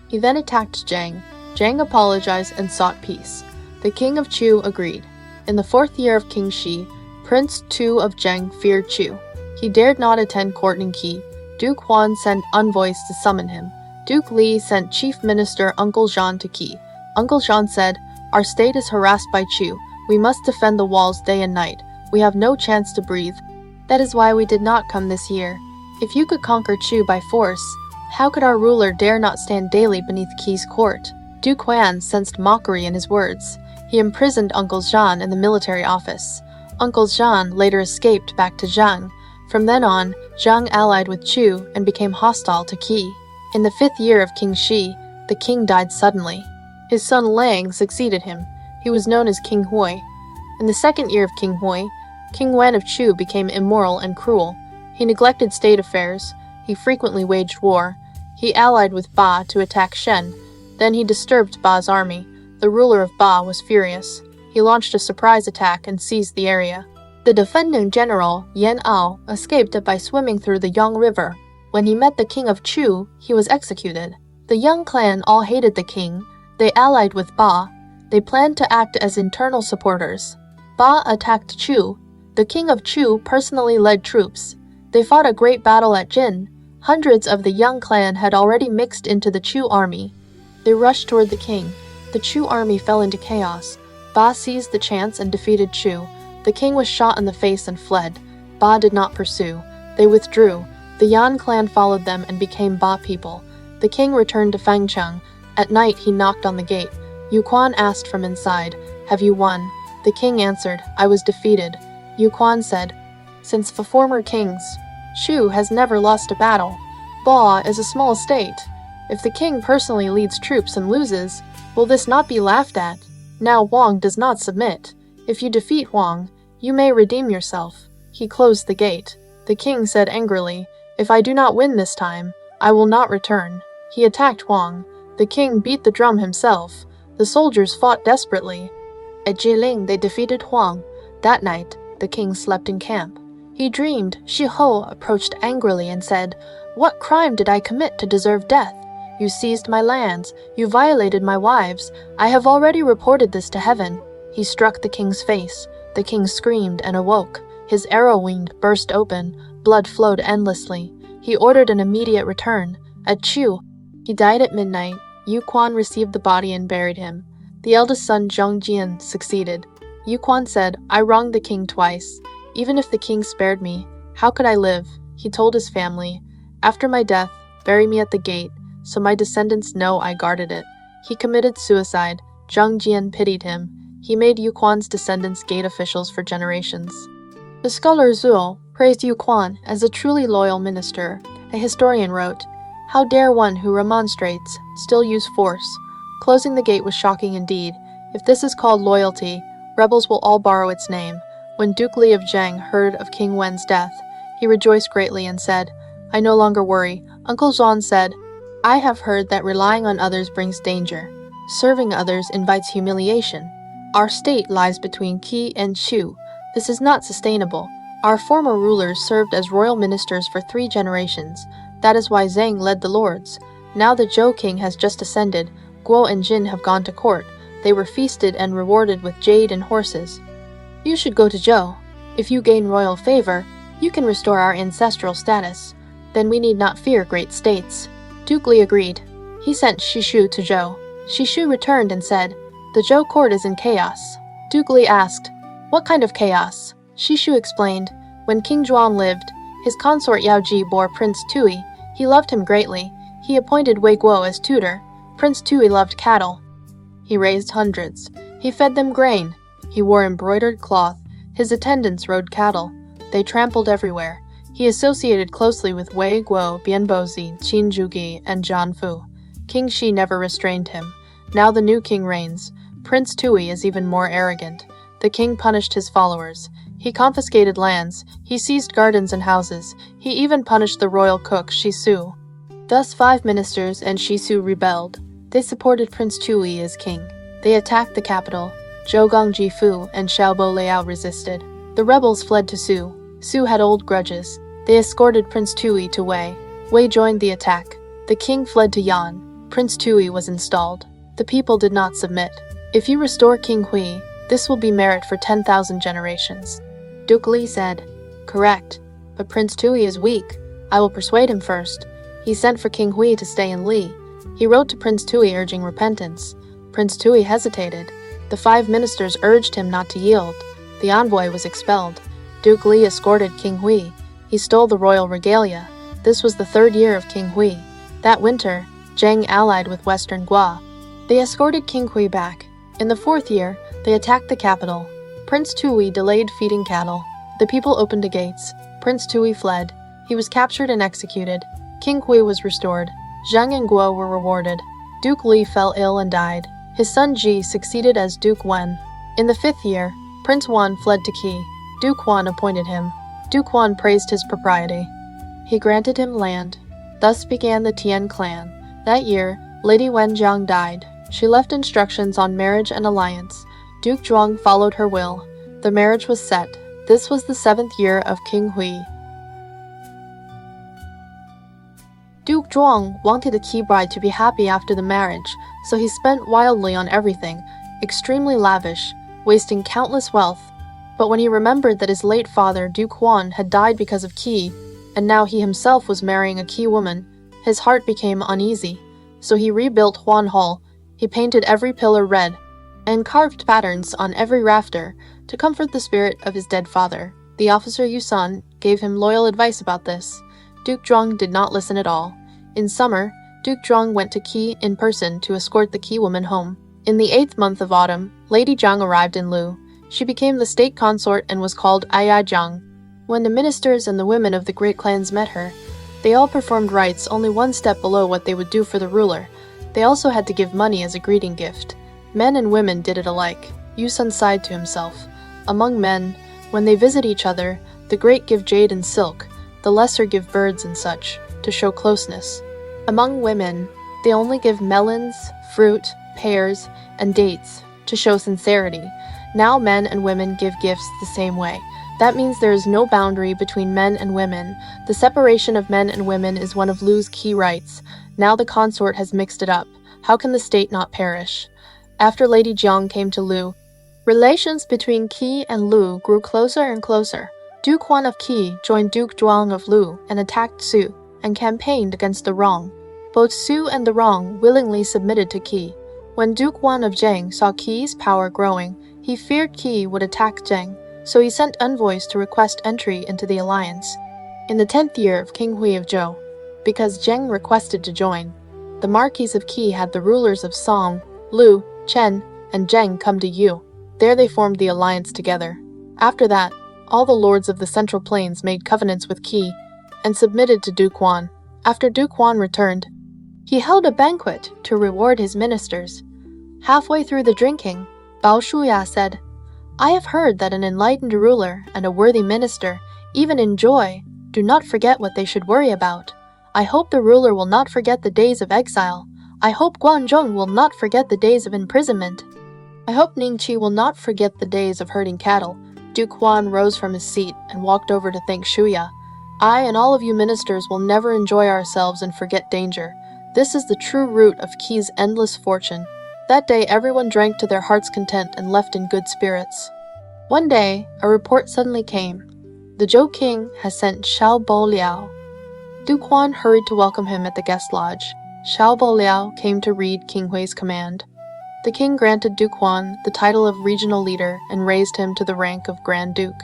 Speaker 1: He then attacked Zhang. Zhang apologized and sought peace. The king of Chu agreed. In the 4th year of King Xi, Prince Tu of Zhang feared Chu. He dared not attend court in Qi. Duke Huan sent envoys to summon him. Duke Li sent Chief Minister Uncle Jean to Qi. Uncle Jean said, "Our state is harassed by Chu. We must defend the walls day and night. We have no chance to breathe. That is why we did not come this year. If you could conquer Chu by force, how could our ruler dare not stand daily beneath Qi's court?" Duke Huan sensed mockery in his words. He imprisoned Uncle Jean in the military office. Uncle Jean later escaped back to Zhang. From then on, Zhang allied with Chu and became hostile to Qi. In the 5th year of King Xi, the king died suddenly. His son Lang succeeded him. He was known as King Hui. In the 2nd year of King Hui, King Wen of Chu became immoral and cruel. He neglected state affairs. He frequently waged war. He allied with Ba to attack Shen. Then he disturbed Ba's army. The ruler of Ba was furious. He launched a surprise attack and seized the area. The defending general, Yan Ao, escaped by swimming through the Yang River. When he met the king of Chu, he was executed. The Yang clan all hated the king. They allied with Ba. They planned to act as internal supporters. Ba attacked Chu. The king of Chu personally led troops. They fought a great battle at Jin. Hundreds of the Yang clan had already mixed into the Chu army. They rushed toward the king. The Chu army fell into chaos. Ba seized the chance and defeated Chu. The king was shot in the face and fled. Ba did not pursue. They withdrew. The Yan clan followed them and became Ba people. The king returned to Fangcheng. At night he knocked on the gate. Yu Quan asked from inside, "Have you won?" The king answered, "I was defeated." Yu Quan said, "Since the former kings, Chu has never lost a battle. Ba is a small state. If the king personally leads troops and loses, will this not be laughed at? Now Wang does not submit. If you defeat Wang, you may redeem yourself." He closed the gate. The king said angrily, "If I do not win this time, I will not return." He attacked Wang. The king beat the drum himself. The soldiers fought desperately. At Jilin, they defeated Huang. That night, the king slept in camp. He dreamed. Shi Ho approached angrily and said, "What crime did I commit to deserve death? You seized my lands. You violated my wives. I have already reported this to heaven." He struck the king's face. The king screamed and awoke. His arrow wound burst open. Blood flowed endlessly. He ordered an immediate return. At Chu, he died at midnight. Yu Quan received the body and buried him. The eldest son Zhong Jian succeeded. Yu Quan said, "I wronged the king twice. Even if the king spared me, how could I live?" He told his family, "After my death, bury me at the gate, so my descendants know I guarded it." He committed suicide. Zhong Jian pitied him. He made Yu Quan's descendants gate officials for generations. The scholar Zhuo praised Yu Quan as a truly loyal minister. A historian wrote, "How dare one who remonstrates still use force?" Closing the gate was shocking indeed. If this is called loyalty, rebels will all borrow its name. When Duke Li of Zhang heard of King Wen's death, he rejoiced greatly and said, "I no longer worry." Uncle Zhang said, "I have heard that relying on others brings danger. Serving others invites humiliation. Our state lies between Qi and Chu. This is not sustainable. Our former rulers served as royal ministers for 3 generations. That is why Zhang led the lords. Now the Zhou king has just ascended. Guo and Jin have gone to court. They were feasted and rewarded with jade and horses. You should go to Zhou. If you gain royal favor, you can restore our ancestral status. Then we need not fear great states." Duke Li agreed. He sent Shishu to Zhou. Shishu returned and said, "The Zhou court is in chaos." Duke Li asked, "What kind of chaos?" Shishu explained, "When King Zhuang lived, His consort Yao Ji bore Prince Tui. He loved him greatly. He appointed Wei Guo as tutor. Prince Tui loved cattle. He raised hundreds. He fed them grain. He wore embroidered cloth. His attendants rode cattle. They trampled everywhere. He associated closely with Wei Guo, Bianbozi, Qin Zhugi, and Zhongfu. King Xi never restrained him. Now the new king reigns. Prince Tui is even more arrogant. The king punished his followers. He confiscated lands. He seized gardens and houses. He even punished the royal cook, Shisu. Thus 5 ministers and Shisu rebelled. They supported Prince Tui as king. They attacked the capital. Zhougang Jifu and Xiaobo Liao resisted. The rebels fled to Su. Su had old grudges. They escorted Prince Tui to Wei. Wei joined the attack. The king fled to Yan. Prince Tui was installed. The people did not submit. If you restore King Hui, this will be merit for 10,000 generations. Duke Li said, "Correct, but Prince Tui is weak. I will persuade him first." He sent for King Hui to stay in Li. He wrote to Prince Tui urging repentance. Prince Tui hesitated. The 5 ministers urged him not to yield. The envoy was expelled. Duke Li escorted King Hui. He stole the royal regalia. This was the 3rd year of King Hui. That winter, Zheng allied with Western Gua. They escorted King Hui back. In the 4th year, they attacked the capital. Prince Tui delayed feeding cattle. The people opened the gates. Prince Tui fled. He was captured and executed. King Hui was restored. Zheng and Guo were rewarded. Duke Li fell ill and died. His son Ji succeeded as Duke Wen. In the 5th year, Prince Wan fled to Qi. Duke Huan appointed him. Duke Huan praised his propriety. He granted him land. Thus began the Tian clan. That year, Lady Wenjiang died. She left instructions on marriage and alliance. Duke Zhuang followed her will. The marriage was set. This was the 7th year of King Hui. Duke Zhuang wanted the Qi bride to be happy after the marriage, so he spent wildly on everything, extremely lavish, wasting countless wealth. But when he remembered that his late father, Duke Huan, had died because of Qi, and now he himself was marrying a Qi woman, his heart became uneasy. So he rebuilt Huan Hall. He painted every pillar red, and carved patterns on every rafter to comfort the spirit of his dead father. The officer Yusan gave him loyal advice about this. Duke Zhuang did not listen at all. In summer, Duke Zhuang went to Qi in person to escort the Qi woman home. In the 8th month of autumn, Lady Zhang arrived in Lu. She became the state consort and was called Aya Zhang. When the ministers and the women of the great clans met her, they all performed rites only one step below what they would do for the ruler. They also had to give money as a greeting gift. Men and women did it alike. Yusun sighed to himself. Among men, when they visit each other, the great give jade and silk, the lesser give birds and such, to show closeness. Among women, they only give melons, fruit, pears, and dates, to show sincerity. Now men and women give gifts the same way. That means there is no boundary between men and women. The separation of men and women is one of Lu's key rights. Now the consort has mixed it up. How can the state not perish? After Lady Jiang came to Lu, relations between Qi and Lu grew closer and closer. Duke Huan of Qi joined Duke Zhuang of Lu and attacked Su, and campaigned against the Rong. Both Su and the Rong willingly submitted to Qi. When Duke Huan of Zheng saw Qi's power growing, he feared Qi would attack Zheng, so he sent envoys to request entry into the alliance. In the 10th year of King Hui of Zhou, because Zheng requested to join, the marquis of Qi had the rulers of Song, Lu, Chen, and Zheng come to Yu. There they formed the alliance together. After that, all the lords of the Central Plains made covenants with Qi and submitted to Duke Huan. After Duke Huan returned, he held a banquet to reward his ministers. Halfway through the drinking, Bao Shuya said, "I have heard that an enlightened ruler and a worthy minister, even in joy, do not forget what they should worry about. I hope the ruler will not forget the days of exile. I hope Guan Zhong will not forget the days of imprisonment. I hope Ningqi will not forget the days of herding cattle." Duke Huan rose from his seat and walked over to thank Shuya. "I and all of you ministers will never enjoy ourselves and forget danger. This is the true root of Qi's endless fortune." That day everyone drank to their heart's content and left in good spirits. One day, a report suddenly came. The Zhou king has sent Xiaobo Liao. Duke Huan hurried to welcome him at the guest lodge. Xiaobo Liao came to read King Hui's command. The king granted Duke Huan the title of regional leader and raised him to the rank of Grand Duke.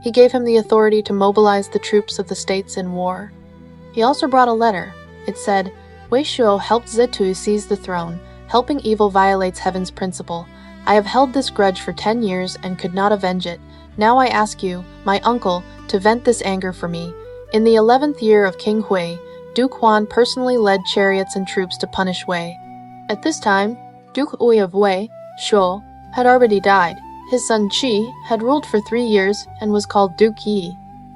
Speaker 1: He gave him the authority to mobilize the troops of the states in war. He also brought a letter. It said, Wei Shuo helped Zetu seize the throne. Helping evil violates heaven's principle. I have held this grudge for 10 years and could not avenge it. Now I ask you, my uncle, to vent this anger for me. In the 11th year of King Hui, Duke Huan personally led chariots and troops to punish Wei. At this time, Duke Hui of Wei, Shuo, had already died. His son Qi had ruled for 3 years and was called Duke Yi.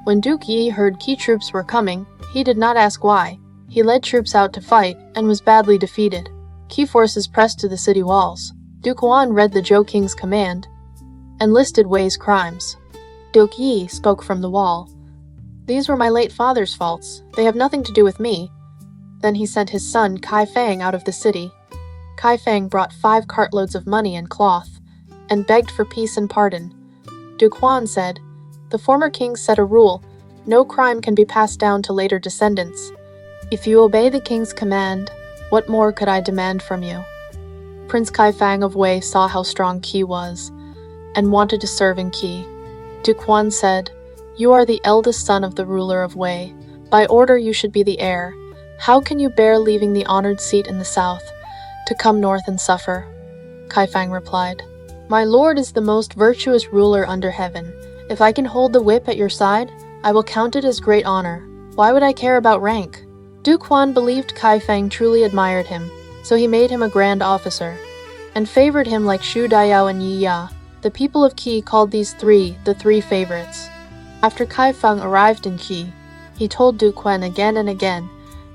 Speaker 1: When Duke Yi heard Qi troops were coming, he did not ask why. He led troops out to fight and was badly defeated. Qi forces pressed to the city walls. Duke Huan read the Zhou king's command and listed Wei's crimes. Duke Yi spoke from the wall. These were my late father's faults. They have nothing to do with me. Then he sent his son Kai Fang out of the city. Kai Fang brought 5 cartloads of money and cloth and begged for peace and pardon. Duke Huan said, The former king set a rule. No crime can be passed down to later descendants. If you obey the king's command, what more could I demand from you? Prince Kai Fang of Wei saw how strong Qi was and wanted to serve in Qi. Duke Huan said, You are the eldest son of the ruler of Wei. By order you should be the heir. How can you bear leaving the honored seat in the south to come north and suffer? Kai Fang replied, My lord is the most virtuous ruler under heaven. If I can hold the whip at your side, I will count it as great honor. Why would I care about rank? Duke Huan believed Kai Fang truly admired him, so he made him a grand officer, and favored him like Shu Daiyao and Yi Ya. The people of Qi called these 3 the 3 favorites. After Kai Fang arrived in Qi, he told Duke Huan again and again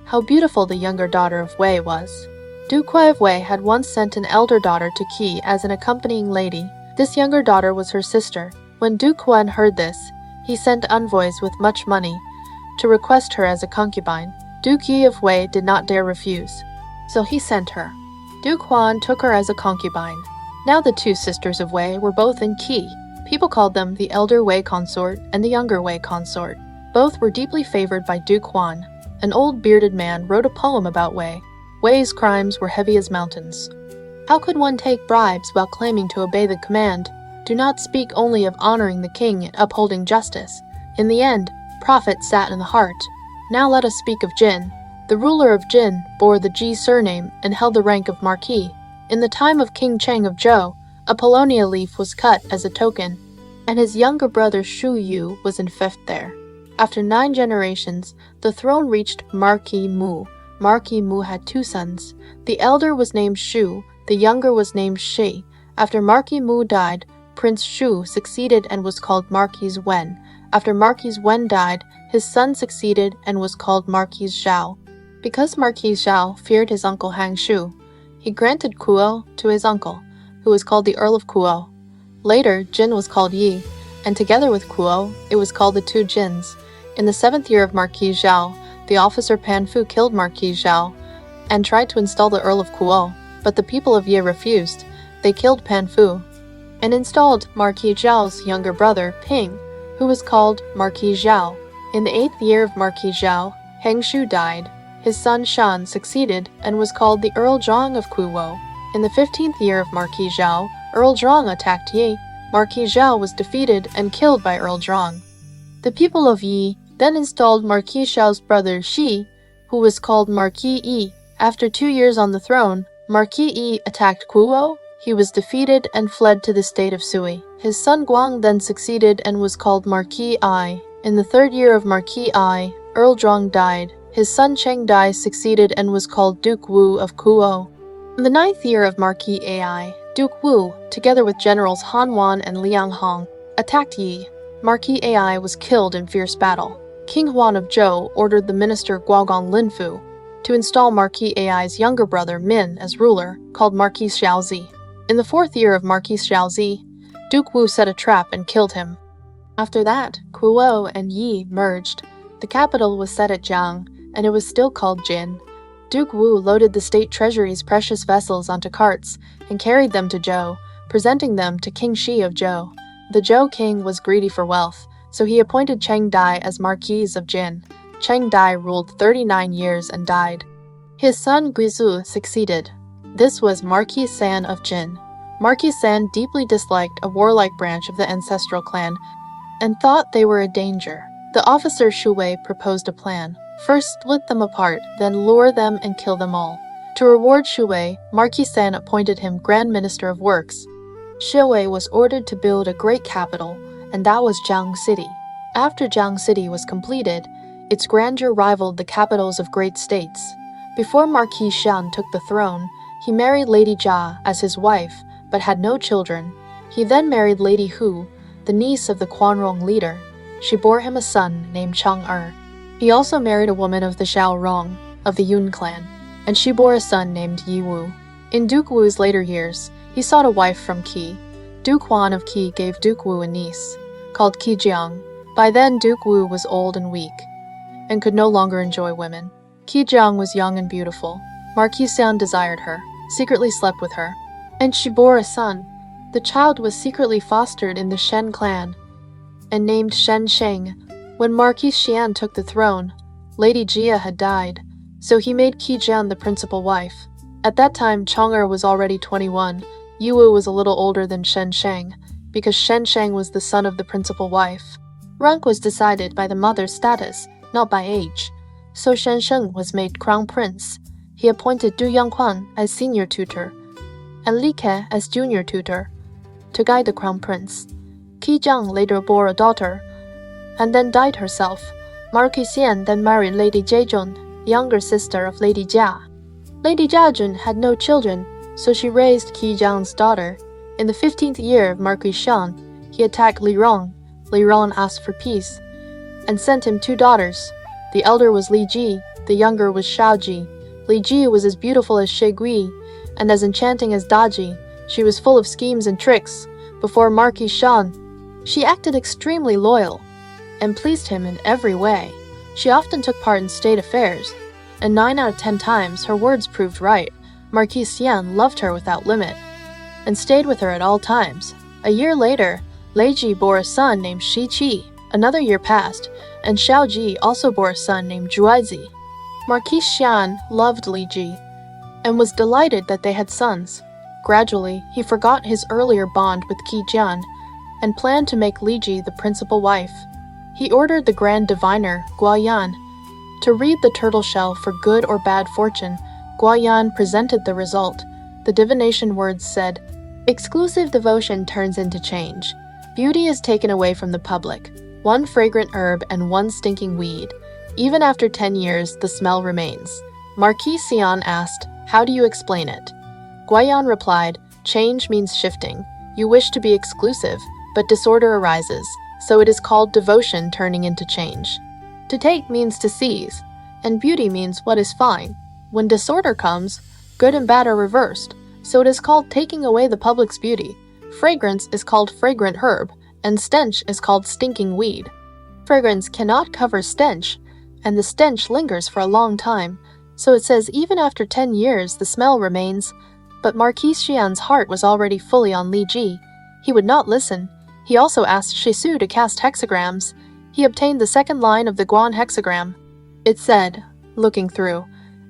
Speaker 1: how beautiful the younger daughter of Wei was. Duke Hui of Wei had once sent an elder daughter to Qi as an accompanying lady. This younger daughter was her sister. When Duke Huan heard this, he sent envoys with much money to request her as a concubine. Duke Yi of Wei did not dare refuse, so he sent her. Duke Huan took her as a concubine. Now the 2 sisters of Wei were both in Qi. People called them the elder Wei consort and the younger Wei consort. Both were deeply favored by Duke Huan. An old bearded man wrote a poem about Wei. Wei's crimes were heavy as mountains. How could one take bribes while claiming to obey the command? Do not speak only of honoring the king and upholding justice. In the end, profit sat in the heart. Now let us speak of Jin. The ruler of Jin bore the Ji surname and held the rank of marquis. In the time of King Cheng of Zhou, a paulownia leaf was cut as a token, and his younger brother Shu Yu was in 5th there. After 9 generations, the throne reached Marquis Mu. Marquis Mu had 2 sons. The elder was named Shu, the younger was named Shi. After Marquis Mu died, Prince Shu succeeded and was called Marquis Wen. After Marquis Wen died, his son succeeded and was called Marquis Zhao. Because Marquis Zhao feared his uncle Hang Shu, he granted Kuo to his uncle, who was called the Earl of Kuo. Later, Jin was called Yi, and together with Kuo, it was called the 2 Jins. In the 7th year of Marquis Zhao, the officer Pan Fu killed Marquis Zhao and tried to install the Earl of Kuo, but the people of Yi refused. They killed Pan Fu and installed Marquis Zhao's younger brother, Ping, who was called Marquis Zhao. In the 8th year of Marquis Zhao, Heng Shu died. His son Shan succeeded and was called the Earl Zhong of Kuo. In the 15th year of Marquis Zhao, Earl Zhong attacked Yi. Marquis Zhao was defeated and killed by Earl Zhong. The people of Yi then installed Marquis Zhao's brother Xi, who was called Marquis Yi. After 2 years on the throne, Marquis Yi attacked Kuo. He was defeated and fled to the state of Sui. His son Guang then succeeded and was called Marquis I. In the 3rd year of Marquis I, Earl Zhong died. His son Cheng Dai succeeded and was called Duke Wu of Kuo. In the 9th year of Marquis Ai, Duke Wu, together with generals Han Wan and Liang Hong, attacked Yi. Marquis Ai was killed in fierce battle. King Huan of Zhou ordered the minister Guaogong Linfu to install Marquis Ai's younger brother Min as ruler, called Marquis Xiaozi. In the 4th year of Marquis Xiaozi, Duke Wu set a trap and killed him. After that, Kuo and Yi merged. The capital was set at Jiang, and it was still called Jin. Duke Wu loaded the state treasury's precious vessels onto carts and carried them to Zhou, presenting them to King Xi of Zhou. The Zhou king was greedy for wealth, so he appointed Cheng Dai as Marquis of Jin. Cheng Dai ruled 39 years and died. His son Guizu succeeded. This was Marquis San of Jin. Marquis San deeply disliked a warlike branch of the ancestral clan and thought they were a danger. The officer Shu Wei proposed a plan. First split them apart, then lure them and kill them all. To reward Shu Wei, Marquis San appointed him Grand Minister of Works. Shu Wei was ordered to build a great capital, and that was Jiang City. After Jiang City was completed, its grandeur rivaled the capitals of great states. Before Marquis Xian took the throne, he married Lady Jia as his wife, but had no children. He then married Lady Hu, the niece of the Quanrong leader. She bore him a son named Chang'er. He also married a woman of the Xiaorong, of the Yun clan, and she bore a son named Yi Wu. In Duke Wu's later years, he sought a wife from Qi. Duke Huan of Qi gave Duke Wu a niece, called Qi Jiang. By then, Duke Wu was old and weak, and could no longer enjoy women. Qi Jiang was young and beautiful. Marquis Xian desired her, secretly slept with her, and she bore a son. The child was secretly fostered in the Shen clan, and named Shen Sheng. When Marquis Xian took the throne, Lady Jia had died, so he made Qi Jian the principal wife. At that time, Chang'er was already 21. Yiwu was a little older than Shen Sheng, because Shen Sheng was the son of the principal wife. Rank was decided by the mother's status, not by age. So Shen Sheng was made crown prince. He appointed Du Yangquan as senior tutor, and Li Ke as junior tutor, to guide the crown prince. Qi Jiang later bore a daughter, and then died herself. Marquis Xian then married Lady Jiejun, younger sister of Lady Jia. Lady Jiajun had no children, so she raised Qi Jiang's daughter. In the 15th year of Marquis Xian, he attacked Li Rong. Li Rong asked for peace, and sent him 2 daughters. The elder was Li Ji, the younger was Shao Ji. Li Ji was as beautiful as Shi Gui, and as enchanting as Da Ji. She was full of schemes and tricks. Before Marquis Xian, she acted extremely loyal, and pleased him in every way. She often took part in state affairs, and 9 out of 10 times her words proved right. Marquis Xian loved her without limit, and stayed with her at all times. A year later, Lei Ji bore a son named Shi Qi. Another year passed, and Shao Ji also bore a son named Zhuaizi. Marquis Xian loved Li Ji, and was delighted that they had sons. Gradually, he forgot his earlier bond with Qi Jian, and planned to make Li Ji the principal wife. He ordered the grand diviner, Guoyan, to read the turtle shell for good or bad fortune. Guoyan presented the result. The divination words said, "Exclusive devotion turns into change. Beauty is taken away from the public. 1 fragrant herb and 1 stinking weed. Even after 10 years, the smell remains." Marquis Xian asked, "How do you explain it?" Guoyan replied, "Change means shifting. You wish to be exclusive, but disorder arises, so it is called devotion turning into change. To take means to seize, and beauty means what is fine. When disorder comes, good and bad are reversed, so it is called taking away the public's beauty. Fragrance is called fragrant herb, and stench is called stinking weed. Fragrance cannot cover stench, and the stench lingers for a long time, so it says even after 10 years the smell remains." But Marquis Xian's heart was already fully on Li Ji. He would not listen. He also asked Shisu to cast hexagrams. He obtained the 2nd line of the Guan hexagram. It said, looking through,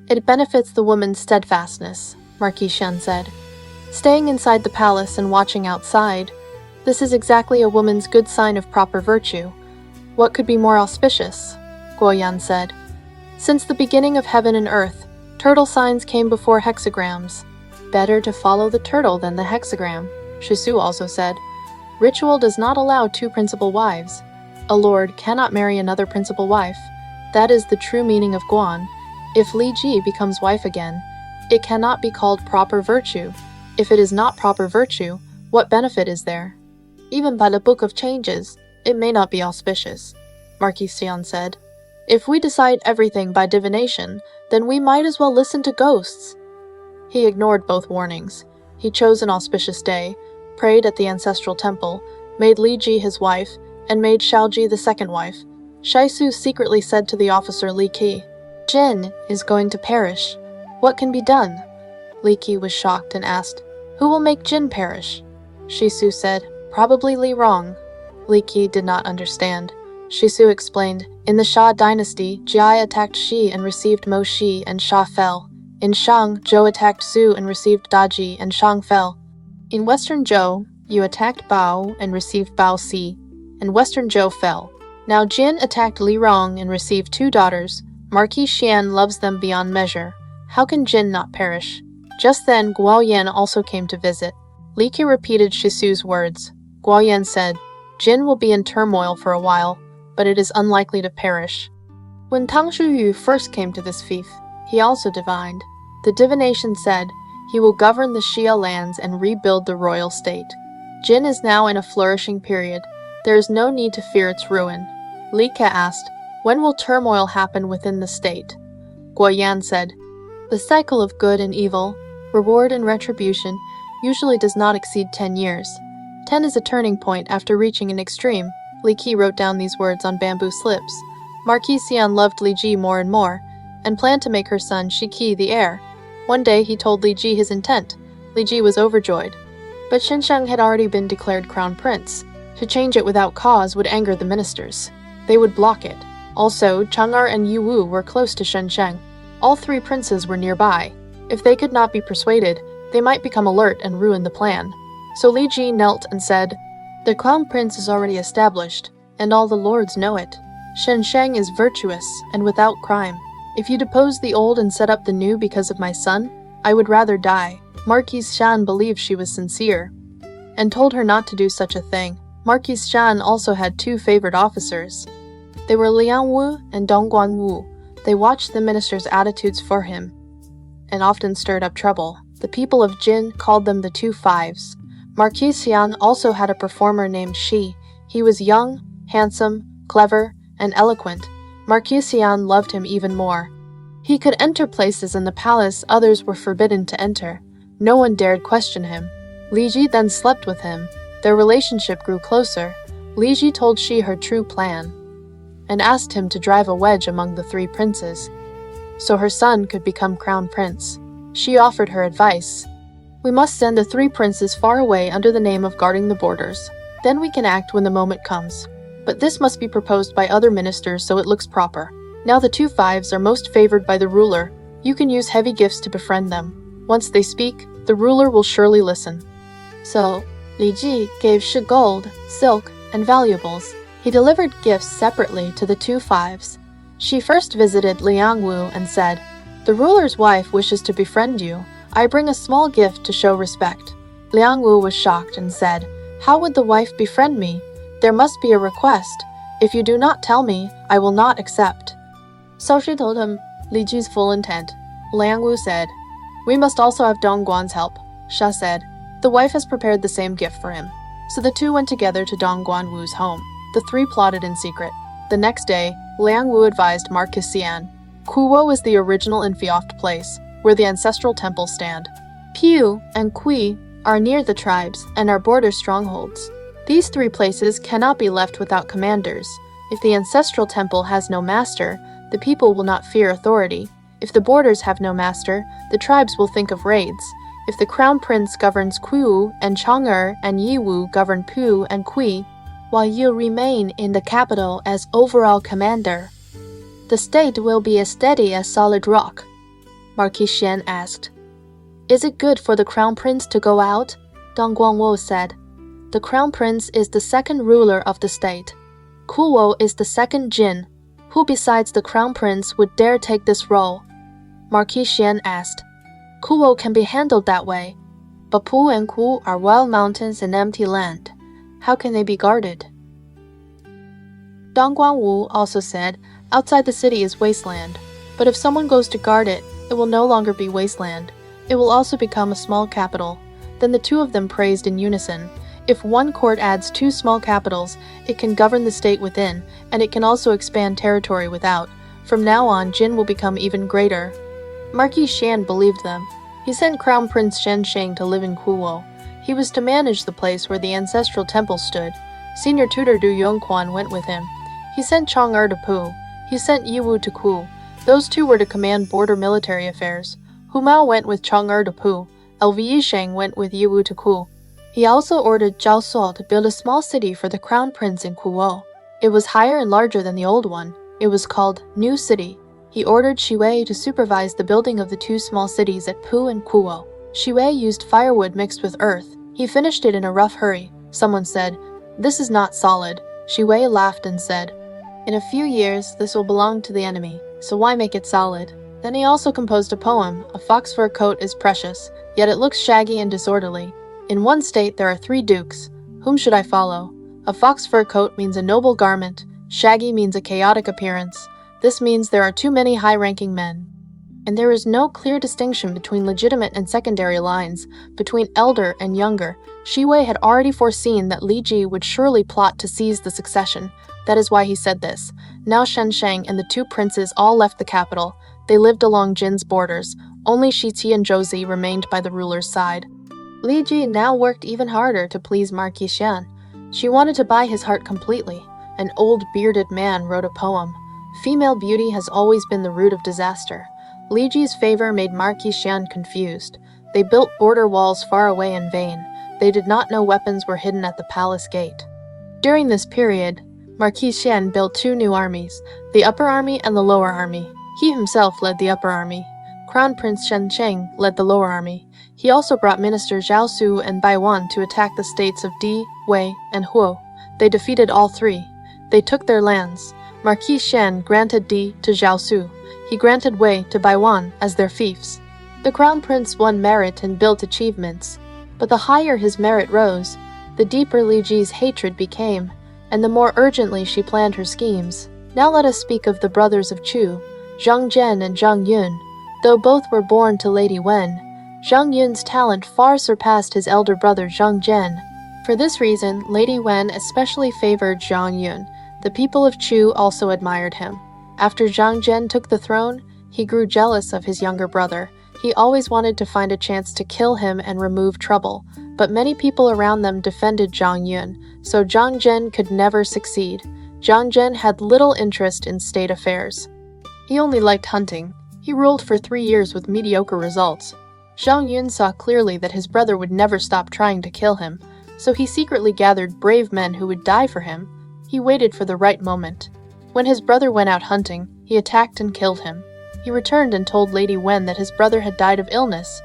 Speaker 1: "It benefits the woman's steadfastness," Marquis Xian said. "Staying inside the palace and watching outside, this is exactly a woman's good sign of proper virtue. What could be more auspicious?" Guoyan said. "Since the beginning of heaven and earth, turtle signs came before hexagrams. Better to follow the turtle than the hexagram," Shisu also said. "Ritual does not allow 2 principal wives. A lord cannot marry another principal wife. That is the true meaning of Guan. If Li Ji becomes wife again, it cannot be called proper virtue. If it is not proper virtue, what benefit is there? Even by the Book of Changes, it may not be auspicious," Marquis Xian said. "If we decide everything by divination, then we might as well listen to ghosts." He ignored both warnings. He chose an auspicious day, prayed at the ancestral temple, made Li Ji his wife, and made Shao Ji the 2nd wife. Shai Su secretly said to the officer Li Qi, "Jin is going to perish. What can be done?" Li Qi was shocked and asked, "Who will make Jin perish?" Shi Su said, "Probably Li Rong." Li Qi did not understand. Shi Su explained, "In the Xia dynasty, Jiai attacked Shi and received Mo Shi, and Xia fell. In Shang, Zhou attacked Su and received Daji, and Shang fell. In western Zhou, you attacked Bao and received Bao Si, and western Zhou fell. Now Jin attacked Li Rong and received 2 daughters. Marquis Xian loves them beyond measure. How can Jin not perish? Just then, Guo Yan also came to visit. Li Ke repeated Shisu's words. Guo Yan said, Jin will be in turmoil for a while, but it is unlikely to perish. When Tang Shuyu first came to this fief, he also divined. The divination said, he will govern the Xia lands and rebuild the royal state. Jin is now in a flourishing period. There is no need to fear its ruin. Li Ke asked, when will turmoil happen within the state? Guo Yan said, the cycle of good and evil, reward and retribution, usually does not exceed 10 years. 10 is a turning point after reaching an extreme. Li Ke wrote down these words on bamboo slips. Marquis Xian loved Li Ji more and more, and planned to make her son Shi Qi the heir. One day he told Li Ji his intent. Li Ji was overjoyed. But Shensheng had already been declared crown prince. To change it without cause would anger the ministers. They would block it. Also, Chang'er and Yu Wu were close to Shensheng. All 3 princes were nearby. If they could not be persuaded, they might become alert and ruin the plan. So Li Ji knelt and said, the crown prince is already established, and all the lords know it. Shensheng is virtuous and without crime. If you depose the old and set up the new because of my son, I would rather die. Marquis Shan believed she was sincere, and told her not to do such a thing. Marquis Shan also had 2 favored officers. They were Liang Wu and Dongguan Wu. They watched the minister's attitudes for him, and often stirred up trouble. The people of Jin called them the 2 Fives. Marquis Xian also had a performer named Shi. He was young, handsome, clever, and eloquent. Marquis Xian loved him even more. He could enter places in the palace others were forbidden to enter. No one dared question him. Li Ji then slept with him. Their relationship grew closer. Li Ji told Shi her true plan, and asked him to drive a wedge among the 3 princes, so her son could become crown prince. She offered her advice. We must send the 3 princes far away under the name of guarding the borders. Then we can act when the moment comes. But this must be proposed by other ministers so it looks proper. Now the 2 Fives are most favored by the ruler. You can use heavy gifts to befriend them. Once they speak, the ruler will surely listen. So, Li Ji gave Shi gold, silk, and valuables. He delivered gifts separately to the 2 Fives. She first visited Liang Wu and said, the ruler's wife wishes to befriend you. I bring a small gift to show respect. Liang Wu was shocked and said, how would the wife befriend me? There must be a request. If you do not tell me, I will not accept. So she told him Li Ji's full intent. Liang Wu said, we must also have Dongguan's help. Sha said, the wife has prepared the same gift for him. So the 2 went together to Dongguan Wu's home. The 3 plotted in secret. The next day, Liang Wu advised Marquis Xian. Kuwo is the original Infiaft place, where the ancestral temples stand. Piu and Qi are near the tribes and are border strongholds. These 3 places cannot be left without commanders. If the ancestral temple has no master, the people will not fear authority. If the borders have no master, the tribes will think of raids. If the crown prince governs Qiu and Chang'er and Yiwu govern Pu and Qi, while you remain in the capital as overall commander, the state will be as steady as solid rock. Marquis Xian asked. Is it good for the crown prince to go out? Dongguan Wu said. The crown prince is the second ruler of the state. Kuwo is the second Jin. Who besides the crown prince would dare take this role? Marquis Xian asked. Kuwo can be handled that way, but Pu and Ku are wild mountains and empty land. How can they be guarded? Dongguan Wu also said, outside the city is wasteland, but if someone goes to guard it, it will no longer be wasteland. It will also become a small capital. Then the 2 of them praised in unison. If one court adds 2 small capitals, it can govern the state within, and it can also expand territory without. From now on, Jin will become even greater. Marquis Xian believed them. He sent Crown Prince Shensheng to live in Kuwo. He was to manage the place where the ancestral temple stood. Senior tutor Du Yongquan went with him. He sent Chang'er to Pu. He sent Yiwu to Ku. Those 2 were to command border military affairs. Hu Mao went with Chang'er to Pu. Lv Yisheng went with Yiwu to Ku. He also ordered Zhao Suo to build a small city for the crown prince in Kuwo. It was higher and larger than the old one. It was called New City. He ordered Shi Wei to supervise the building of the 2 small cities at Pu and Kuwo. Shi Wei used firewood mixed with earth. He finished it in a rough hurry. Someone said, "This is not solid. Shi Wei laughed and said, "In a few years, this will belong to the enemy, so why make it solid?" Then he also composed a poem, "A fox fur coat is precious, yet it looks shaggy and disorderly. In one state there are 3 dukes. Whom should I follow? A fox fur coat means a noble garment, shaggy means a chaotic appearance. This means there are too many high-ranking men." And there is no clear distinction between legitimate and secondary lines, between elder and younger. Shi Wei had already foreseen that Li Ji would surely plot to seize the succession. That is why he said this. Now Shen Sheng and the 2 princes all left the capital. They lived along Jin's borders. Only Shi Qi and Zhou Zi remained by the ruler's side. Li Ji now worked even harder to please Marquis Xian. She wanted to buy his heart completely. An old bearded man wrote a poem. Female beauty has always been the root of disaster. Li Ji's favor made Marquis Xian confused. They built border walls far away in vain. They did not know weapons were hidden at the palace gate. During this period, Marquis Xian built 2 new armies, the upper army and the lower army. He himself led the upper army. Crown Prince Shen Sheng led the lower army. He also brought ministers Zhao Su and Bai Wan to attack the states of Di, Wei, and Huo. They defeated all 3. They took their lands. Marquis Xian granted Di to Zhao Su. He granted Wei to Bai Wan as their fiefs. The crown prince won merit and built achievements. But the higher his merit rose, the deeper Li Ji's hatred became, and the more urgently she planned her schemes. Now let us speak of the brothers of Chu, Zhang Zhen and Zhang Yun. Though both were born to Lady Wen, Zhang Yun's talent far surpassed his elder brother Zhang Zhen. For this reason, Lady Wen especially favored Zhang Yun. The people of Chu also admired him. After Zhang Zhen took the throne, he grew jealous of his younger brother. He always wanted to find a chance to kill him and remove trouble, but many people around them defended Zhang Yun, so Zhang Zhen could never succeed. Zhang Zhen had little interest in state affairs. He only liked hunting. He ruled for 3 years with mediocre results. Zhang Yun saw clearly that his brother would never stop trying to kill him, so he secretly gathered brave men who would die for him. He waited for the right moment. When his brother went out hunting, he attacked and killed him. He returned and told Lady Wen that his brother had died of illness.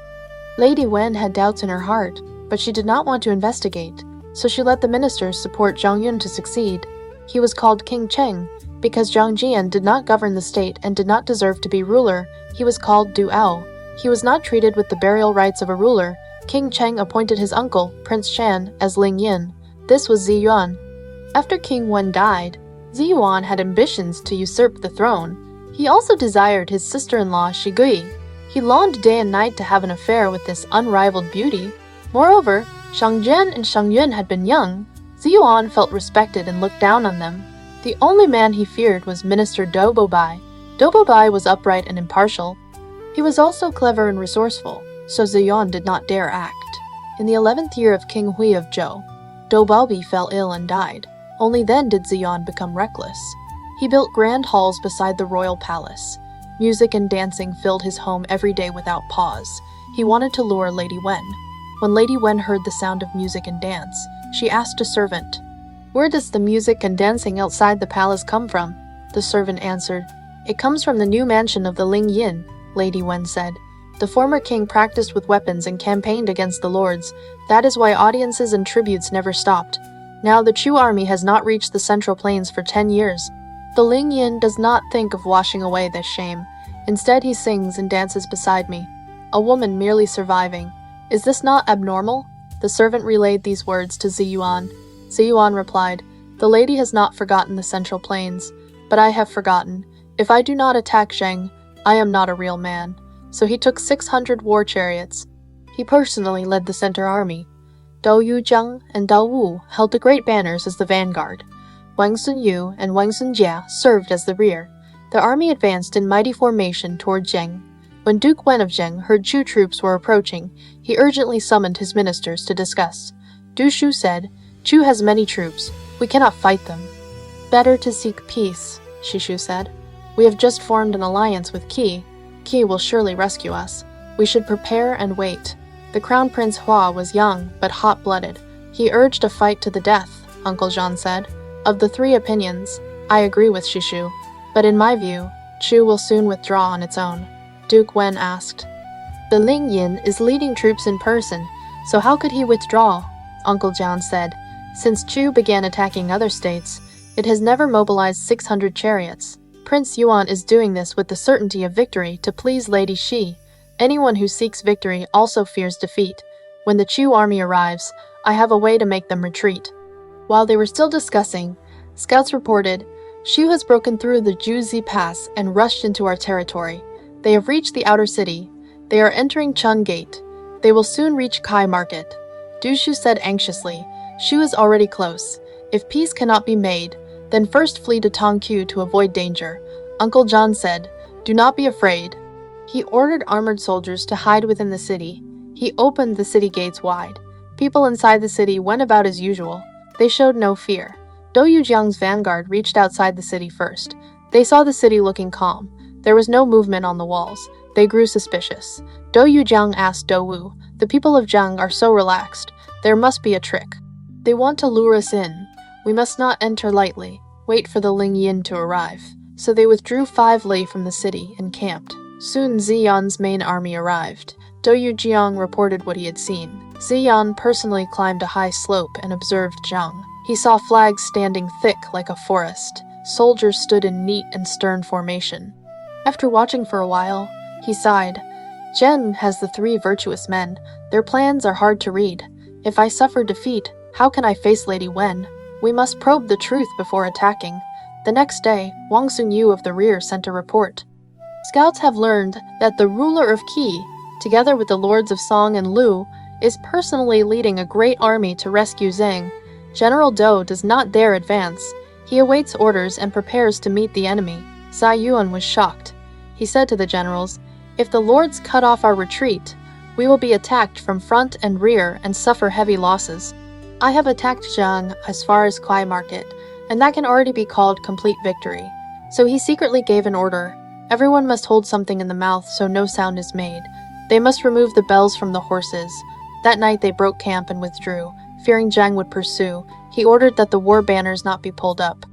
Speaker 1: Lady Wen had doubts in her heart, but she did not want to investigate, so she let the ministers support Zhang Yun to succeed. He was called King Cheng, because Zhang Jian did not govern the state and did not deserve to be ruler. He was called Du Ao. He was not treated with the burial rights of a ruler. King Cheng appointed his uncle, Prince Shan, as Ling Yin. This was Zi Yuan. After King Wen died, Zi Yuan had ambitions to usurp the throne. He also desired his sister-in-law Shi Gui. He longed day and night to have an affair with this unrivaled beauty. Moreover, Shang Jian and Shang Yun had been young. Zi Yuan felt respected and looked down on them. The only man he feared was Minister Dou Bobai. Dou Bobai was upright and impartial. He was also clever and resourceful, so Zi Yuan did not dare act. In the 11th year of King Xi of Zhou, Dou Baobi fell ill and died. Only then did Zi Yuan become reckless. He built grand halls beside the royal palace. Music and dancing filled his home every day without pause. He wanted to lure Lady Wen. When Lady Wen heard the sound of music and dance, she asked a servant, "Where does the music and dancing outside the palace come from?" The servant answered, "It comes from the new mansion of the Ling Yin," Lady Wen said. "The former king practiced with weapons and campaigned against the lords. That is why audiences and tributes never stopped. Now the Chu army has not reached the Central Plains for 10 years. The Ling Yin does not think of washing away this shame. Instead he sings and dances beside me. A woman merely surviving. Is this not abnormal?" The servant relayed these words to Zi Yuan. Zi Yuan replied, "The lady has not forgotten the Central Plains, but I have forgotten. If I do not attack Zheng, I am not a real man." So he took 600 war chariots. He personally led the center army. Dou Yujiang and Dao Wu held the great banners as the vanguard. Wang Sunyu and Wang Sunjia served as the rear. The army advanced in mighty formation toward Zheng. When Duke Wen of Zheng heard Chu troops were approaching, he urgently summoned his ministers to discuss. Du Shu said, "Chu has many troops. We cannot fight them." "Better to seek peace," Shishu said. "We have just formed an alliance with Qi. Qi will surely rescue us. We should prepare and wait." The Crown Prince Hua was young, but hot-blooded. He urged a fight to the death, Uncle Jean said. "Of the 3 opinions, I agree with Shishu. But in my view, Chu will soon withdraw on its own." Duke Wen asked. "The Ling Yin is leading troops in person, so how could he withdraw?" Uncle Jian said. "Since Chu began attacking other states, It has never mobilized 600 chariots. Prince Yuan is doing this with the certainty of victory to please Lady Xi. Anyone who seeks victory also fears defeat. When the Chu army arrives, I have a way to make them retreat." While they were still discussing, scouts reported, "Xu has broken through the Juzi Pass and rushed into our territory. They have reached the outer city. They are entering Cheng Gate. They will soon reach Kai Market." Du Shu said anxiously, "Xu is already close. If peace cannot be made, then first flee to Tongqiu to avoid danger." Uncle John said, "Do not be afraid." He ordered armored soldiers to hide within the city. He opened the city gates wide. People inside the city went about as usual. They showed no fear. Dou Yujiang's vanguard reached outside the city first. They saw the city looking calm. There was no movement on the walls. They grew suspicious. Dou Yujiang asked Dou Wu, "The people of Zhang are so relaxed. There must be a trick. They want to lure us in. We must not enter lightly. Wait for the Ling Yin to arrive." So they withdrew 5 li from the city and camped. Soon Ziyan's main army arrived. Dou Yujiang reported what he had seen. Ziyan personally climbed a high slope and observed Zhang. He saw flags standing thick like a forest. Soldiers stood in neat and stern formation. After watching for a while, he sighed. "Zheng has the 3 virtuous men. Their plans are hard to read. If I suffer defeat, how can I face Lady Wen? We must probe the truth before attacking." The next day, Wang Xunyu of the rear sent a report. Scouts have learned that the ruler of Qi, together with the lords of Song and Lu, is personally leading a great army to rescue Zheng. General Dou does not dare advance. He awaits orders and prepares to meet the enemy. Zai Yuan was shocked. He said to the generals, "If the lords cut off our retreat, we will be attacked from front and rear and suffer heavy losses. I have attacked Zhang as far as Kai Market, and that can already be called complete victory." So he secretly gave an order. Everyone must hold something in the mouth so no sound is made. They must remove the bells from the horses. That night they broke camp and withdrew. Fearing Zhang would pursue, he ordered that the war banners not be pulled up.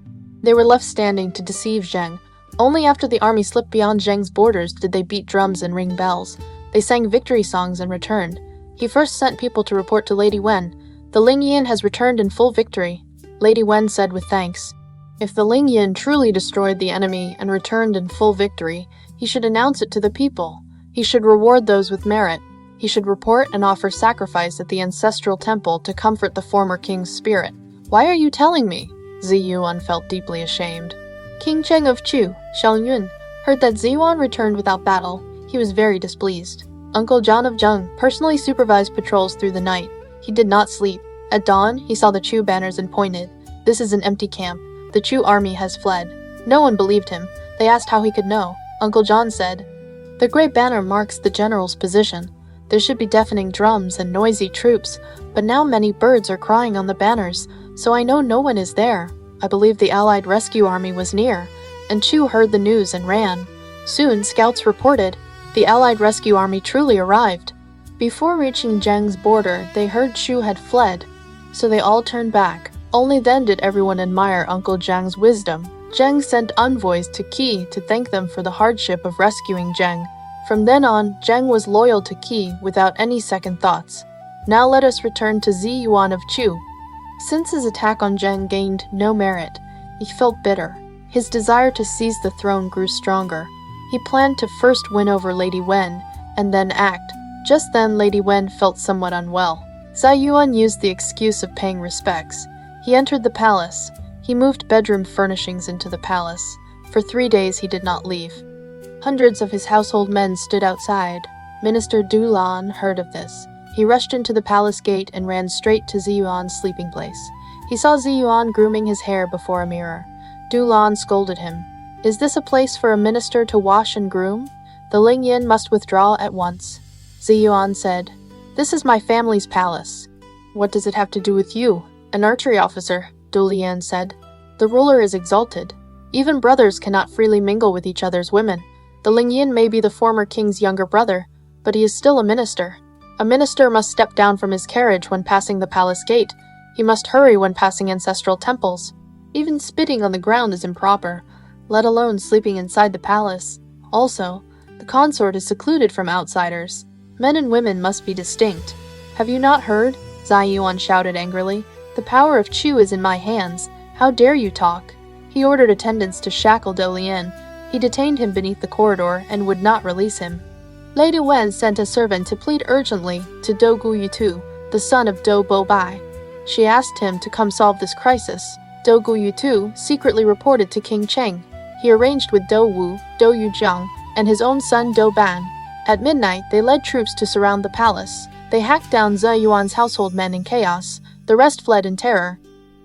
Speaker 1: They were left standing to deceive Zheng. Only after the army slipped beyond Zheng's borders did they beat drums and ring bells. They sang victory songs and returned. He first sent people to report to Lady Wen. "The Ling Yin has returned in full victory." Lady Wen said with thanks, "If the Ling Yin truly destroyed the enemy and returned in full victory, he should announce it to the people. He should reward those with merit. He should report and offer sacrifice at the ancestral temple to comfort the former king's spirit." "Why are you telling me?" Zi Yuan felt deeply ashamed. King Cheng of Chu, Xiang Yun, heard that Ziyuan returned without battle. He was very displeased. Uncle John of Zheng personally supervised patrols through the night. He did not sleep. At dawn, he saw the Chu banners and pointed, "This is an empty camp. The Chu army has fled." No one believed him. They asked how he could know. Uncle John said, "The great banner marks the general's position. There should be deafening drums and noisy troops, but now many birds are crying on the banners, so I know no one is there. I believe the Allied rescue army was near." And Chu heard the news and ran. Soon, scouts reported, the Allied rescue army truly arrived. Before reaching Zheng's border, they heard Chu had fled, so they all turned back. Only then did everyone admire Uncle Zhang's wisdom. Zheng sent envoys to Qi to thank them for the hardship of rescuing Zheng. From then on, Zheng was loyal to Qi without any second thoughts. Now let us return to Zi Yuan of Chu. Since his attack on Zheng gained no merit, he felt bitter. His desire to seize the throne grew stronger. He planned to first win over Lady Wen, and then act. Just then, Lady Wen felt somewhat unwell. Zai Yuan used the excuse of paying respects. He entered the palace. He moved bedroom furnishings into the palace. For 3 days he did not leave. Hundreds of his household men stood outside. Minister Du Lan heard of this. He rushed into the palace gate and ran straight to Ziyuan's sleeping place. He saw Ziyuan grooming his hair before a mirror. Du Lan scolded him. "Is this a place for a minister to wash and groom? The Ling Yin must withdraw at once." Ziyuan said, "This is my family's palace." "What does it have to do with you, an archery officer?" Du Lian said. "The ruler is exalted. Even brothers cannot freely mingle with each other's women. The Ling Yin may be the former king's younger brother, but he is still a minister. A minister must step down from his carriage when passing the palace gate. He must hurry when passing ancestral temples. Even spitting on the ground is improper, let alone sleeping inside the palace. Also, the consort is secluded from outsiders. Men and women must be distinct. Have you not heard?" Zai Yuan shouted angrily. "The power of Chu is in my hands. How dare you talk? He ordered attendants to shackle Dou Lian. He detained him beneath the corridor and would not release him. Lady Wen sent a servant to plead urgently to Dou Guyutu, the son of Dou Bobai. She asked him to come solve this crisis. Dou Guyutu secretly reported to King Cheng. He arranged with Dou Wu, Dou Yujiang, and his own son Dou Ban. At midnight, they led troops to surround the palace. They hacked down Zhe Yuan's household men in chaos. The rest fled in terror.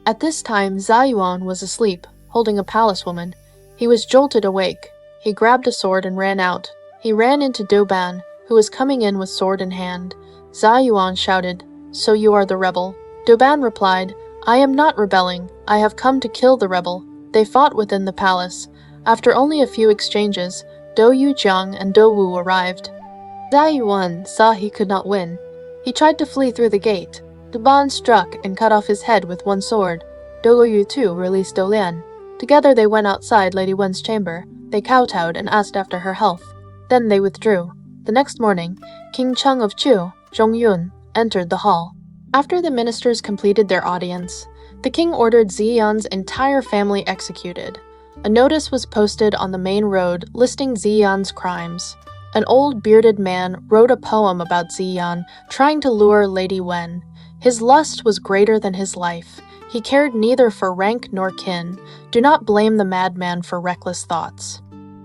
Speaker 1: At this time, Zhe Yuan was asleep, holding a palace woman. He was jolted awake. He grabbed a sword and ran out. He ran into Dou Ban, who was coming in with sword in hand. Zhe Yuan shouted, "So you are the rebel?" Dou Ban replied, "I am not rebelling. I have come to kill the rebel." They fought within the palace. After only a few exchanges, Dou Yujiang and Dou Wu arrived. Zhe Yuan saw he could not win. He tried to flee through the gate. Dou Ban struck and cut off his head with one sword. Dou Guyutu released Dou Lian. Together they went outside Lady Wen's chamber. They kowtowed and asked after her health. Then they withdrew. The next morning, King Cheng of Chu, Zhongyun, entered the hall. After the ministers completed their audience, the king ordered Ziyan's entire family executed. A notice was posted on the main road listing Ziyan's crimes. An old bearded man wrote a poem about Ziyan, trying to lure Lady Wen. His lust was greater than his life. He cared neither for rank nor kin. Do not blame the madman for reckless thoughts.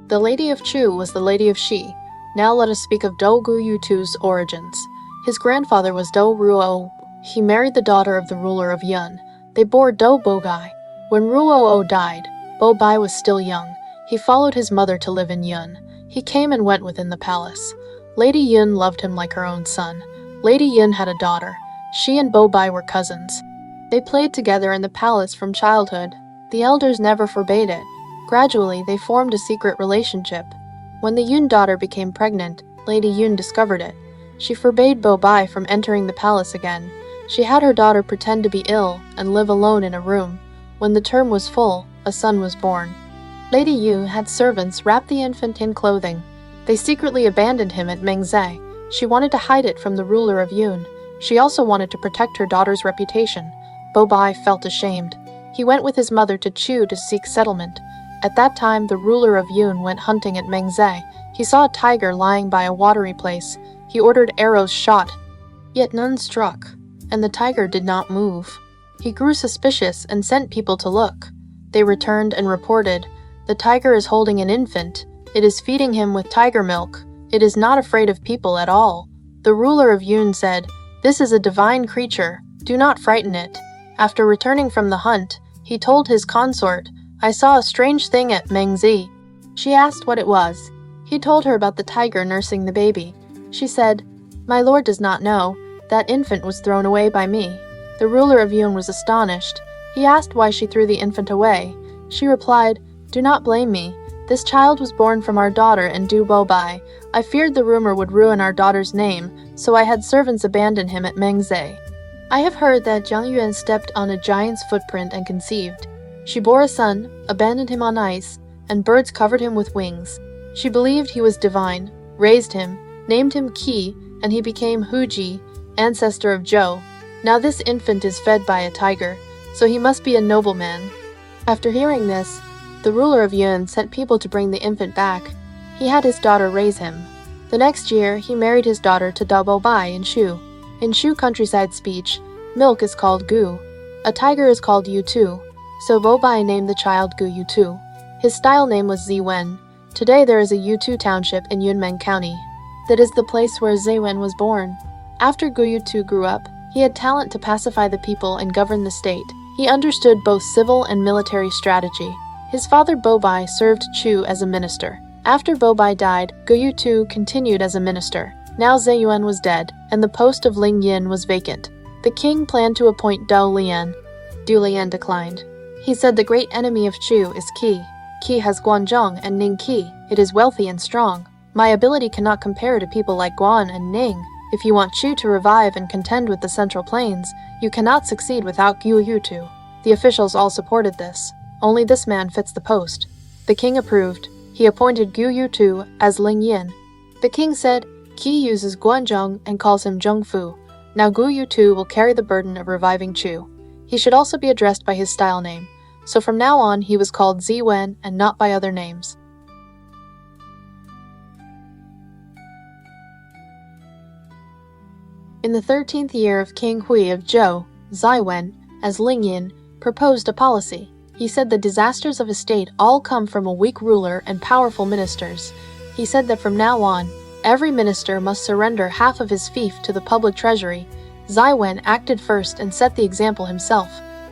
Speaker 1: The Lady of Chu was the Lady of Qi. Now let us speak of Dou Guyutu's origins. His grandfather was Dou Ruo. He married the daughter of the ruler of Yun. They bore Dou Bogai. When Ruo died, Bobai was still young. He followed his mother to live in Yun. He came and went within the palace. Lady Yun loved him like her own son. Lady Yun had a daughter. She and Bobai were cousins. They played together in the palace from childhood. The elders never forbade it. Gradually, they formed a secret relationship. When the Yun daughter became pregnant, Lady Yun discovered it. She forbade Bobai from entering the palace again. She had her daughter pretend to be ill and live alone in a room. When the term was full, a son was born. Lady Yu had servants wrap the infant in clothing. They secretly abandoned him at Mengzai. She wanted to hide it from the ruler of Yun. She also wanted to protect her daughter's reputation. Bobai felt ashamed. He went with his mother to Chu to seek settlement. At that time, the ruler of Yun went hunting at Mengzai. He saw a tiger lying by a watery place. He ordered arrows shot, yet none struck, and the tiger did not move. He grew suspicious and sent people to look. They returned and reported, "The tiger is holding an infant. It is feeding him with tiger milk. It is not afraid of people at all." The ruler of Yun said, "This is a divine creature. Do not frighten it." After returning from the hunt, he told his consort, "I saw a strange thing at Mengzi." She asked what it was. He told her about the tiger nursing the baby. She said, "My lord does not know. That infant was thrown away by me." The ruler of Yun was astonished. He asked why she threw the infant away. She replied, "Do not blame me. This child was born from our daughter and Dou Bobai. I feared the rumor would ruin our daughter's name, so I had servants abandon him at Mengzai. I have heard that Jiang Yuan stepped on a giant's footprint and conceived. She bore a son, abandoned him on ice, and birds covered him with wings. She believed he was divine, raised him, named him Qi, and he became Huji, ancestor of Zhou. Now this infant is fed by a tiger, so he must be a nobleman." After hearing this, the ruler of Yun sent people to bring the infant back. He had his daughter raise him. The next year, he married his daughter to Dou Bobai in Shu. In Shu countryside speech, milk is called gu. A tiger is called Yutu, so Bobai named the child Gu Yutu. His style name was Ziwen. Today there is a Yutu township in Yunmen County. That is the place where Ziwen was born. After Gu Yutu grew up, he had talent to pacify the people and govern the state. He understood both civil and military strategy. His father Bobai served Chu as a minister. After Bobai died, Gu Yutu continued as a minister. Now Zeyuan was dead, and the post of Ling Yin was vacant. The king planned to appoint Dou Lian. Dou Lian declined. He said the great enemy of Chu is Qi. Qi has Guan Zhong and Ning Qi. It is wealthy and strong. My ability cannot compare to people like Guan and Ning. If you want Chu to revive and contend with the Central Plains, you cannot succeed without Gu Yutu. The officials all supported this. Only this man fits the post. The king approved. He appointed Gu Yutu as Ling Yin. The king said, Qi uses Guan Zhong and calls him Zhongfu. Now Gu Yutu will carry the burden of reviving Chu. He should also be addressed by his style name. so from now on he was called Ziwen and not by other names. In the 13th year of King Xi of Zhou, Ziwen, as Lingyan, proposed a policy. He said the disasters of a state all come from a weak ruler and powerful ministers. He said that from now on, every minister must surrender half of his fief to the public treasury. Ziwen acted first and set the example himself.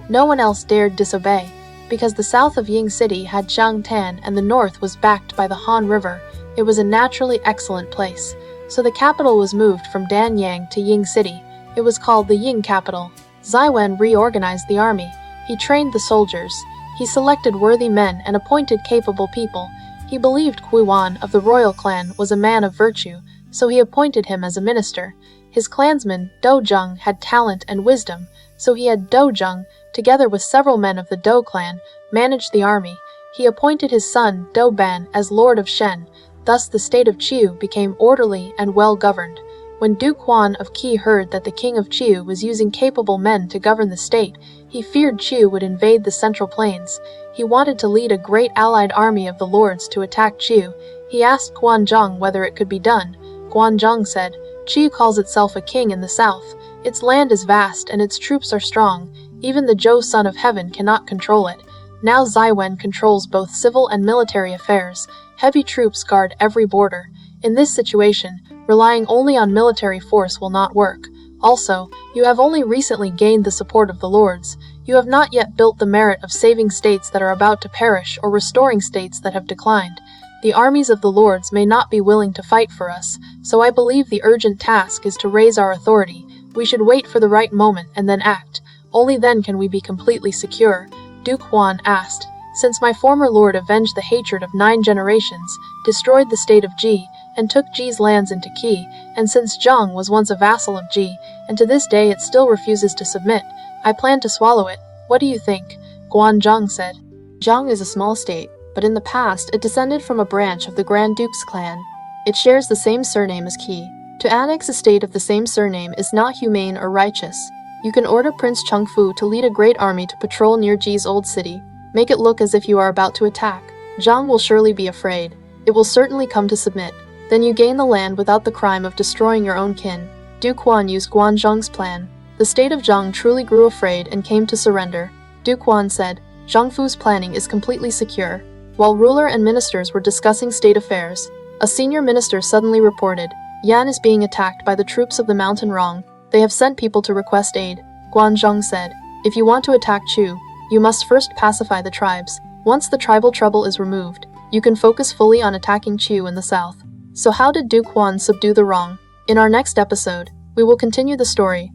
Speaker 1: No one else dared disobey, because the south of Ying City had Jiangtan and the north was backed by the Han River. It was a naturally excellent place. So the capital was moved from Danyang to Ying City. It was called the Ying capital. Ziwen reorganized the army. He trained the soldiers. He selected worthy men and appointed capable people. He believed Huan of the royal clan was a man of virtue, so he appointed him as a minister. His clansman, Dou Zhong, had talent and wisdom, so he had Dou Zhong, together with several men of the Dou clan, manage the army. He appointed his son, Dou Ban, as lord of Shen. Thus the state of Qiu became orderly and well-governed. When Duke Huan of Qi heard that the king of Qiu was using capable men to govern the state, he feared Qiu would invade the central plains. He wanted to lead a great allied army of the lords to attack Qiu. He asked Guan Zhong whether it could be done. Guan Zhong said, "Qiu calls itself a king in the south. Its land is vast and its troops are strong. Even the Zhou son of heaven cannot control it. Now Ziwen controls both civil and military affairs. Heavy troops guard every border. In this situation, relying only on military force will not work. Also, you have only recently gained the support of the lords. You have not yet built the merit of saving states that are about to perish or restoring states that have declined. The armies of the lords may not be willing to fight for us, so I believe the urgent task is to raise our authority. We should wait for the right moment and then act. Only then can we be completely secure." Duke Huan asked, "Since my former lord avenged the hatred of 9 generations, destroyed the state of Ji, and took Ji's lands into Qi, and since Zhong was once a vassal of Ji, and to this day it still refuses to submit, I plan to swallow it. What do you think?" Guan Zhong said.
Speaker 2: Zhong is a small state, but in the past it descended from a branch of the Grand Duke's clan. It shares the same surname as Qi. To annex a state of the same surname is not humane or righteous. You can order Prince Zhongfu to lead a great army to patrol near Ji's old city. Make it look as if you are about to attack. Zhong will surely be afraid. It will certainly come to submit. Then you gain the land without the crime of destroying your own kin. Duke Huan used Guan Zhong's plan. The state of Zhong truly grew afraid and came to surrender. Duke Huan said, "Zhongfu's planning is completely secure." While ruler and ministers were discussing state affairs, a senior minister suddenly reported, "Yan is being attacked by the troops of the Mountain Rong. They have sent people to request aid." Guan Zhong said, "If you want to attack Chu, you must first pacify the tribes. Once the tribal trouble is removed, you can focus fully on attacking Chu in the south." So how did Duke Huan subdue the Rong? In our next episode, we will continue the story.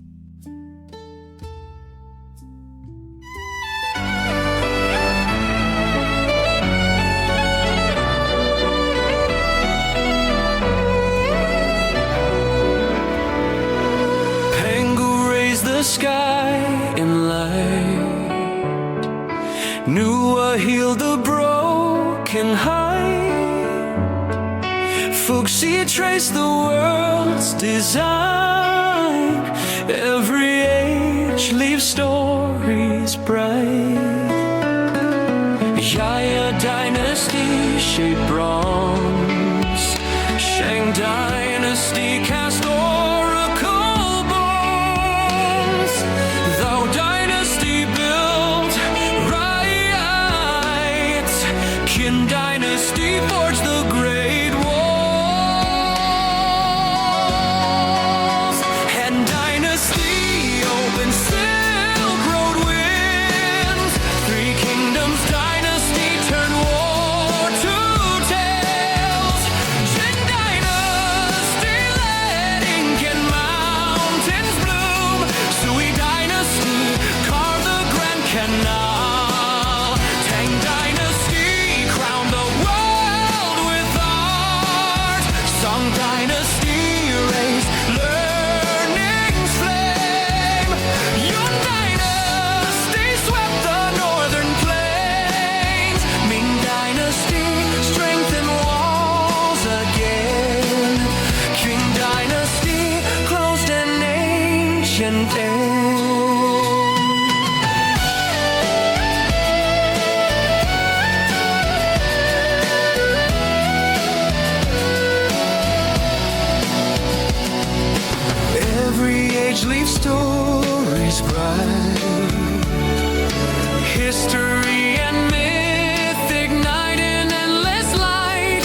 Speaker 4: The sky in light, Nua healed the broken heart. Fuxi traced the world's design. Every age leaves stories bright. Yaya dynasty shaped bronze. Shang dynasty cast oracle bones. Thou dynasty built right. Qin dynasty forged the great walls. Han dynasty opened Silk Road winds. 3 kingdoms dynasty turned war to tales. Qin dynasty led ink and mountains bloom. Sui dynasty carved the Grand Canal. Tang dynasty crowned the world with art. Song dynasty raised learning's flame. Yun dynasty swept the northern plains. Ming dynasty strengthened walls again. Qing dynasty closed an ancient end. leave stories bright. History and myth ignite in endless light.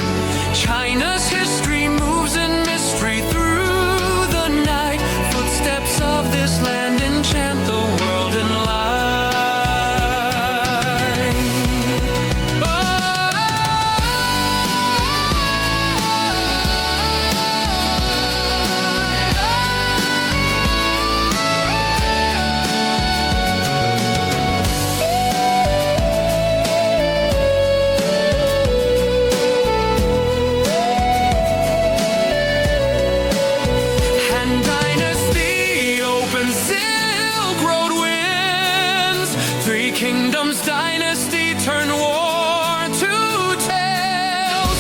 Speaker 4: China's history moves in mystery through the night. Footsteps of this land enchant the world in light. Han Dynasty opens Silk Road wins. Three Kingdoms dynasty turn war to tales.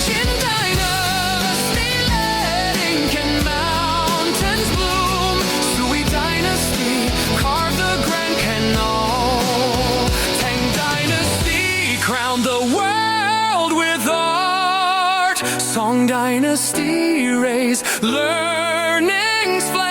Speaker 4: Qin Dynasty led ink and mountains bloom. Sui Dynasty carved the Grand Canal. Tang Dynasty crowned the world with art. Song Dynasty raised learning's flame.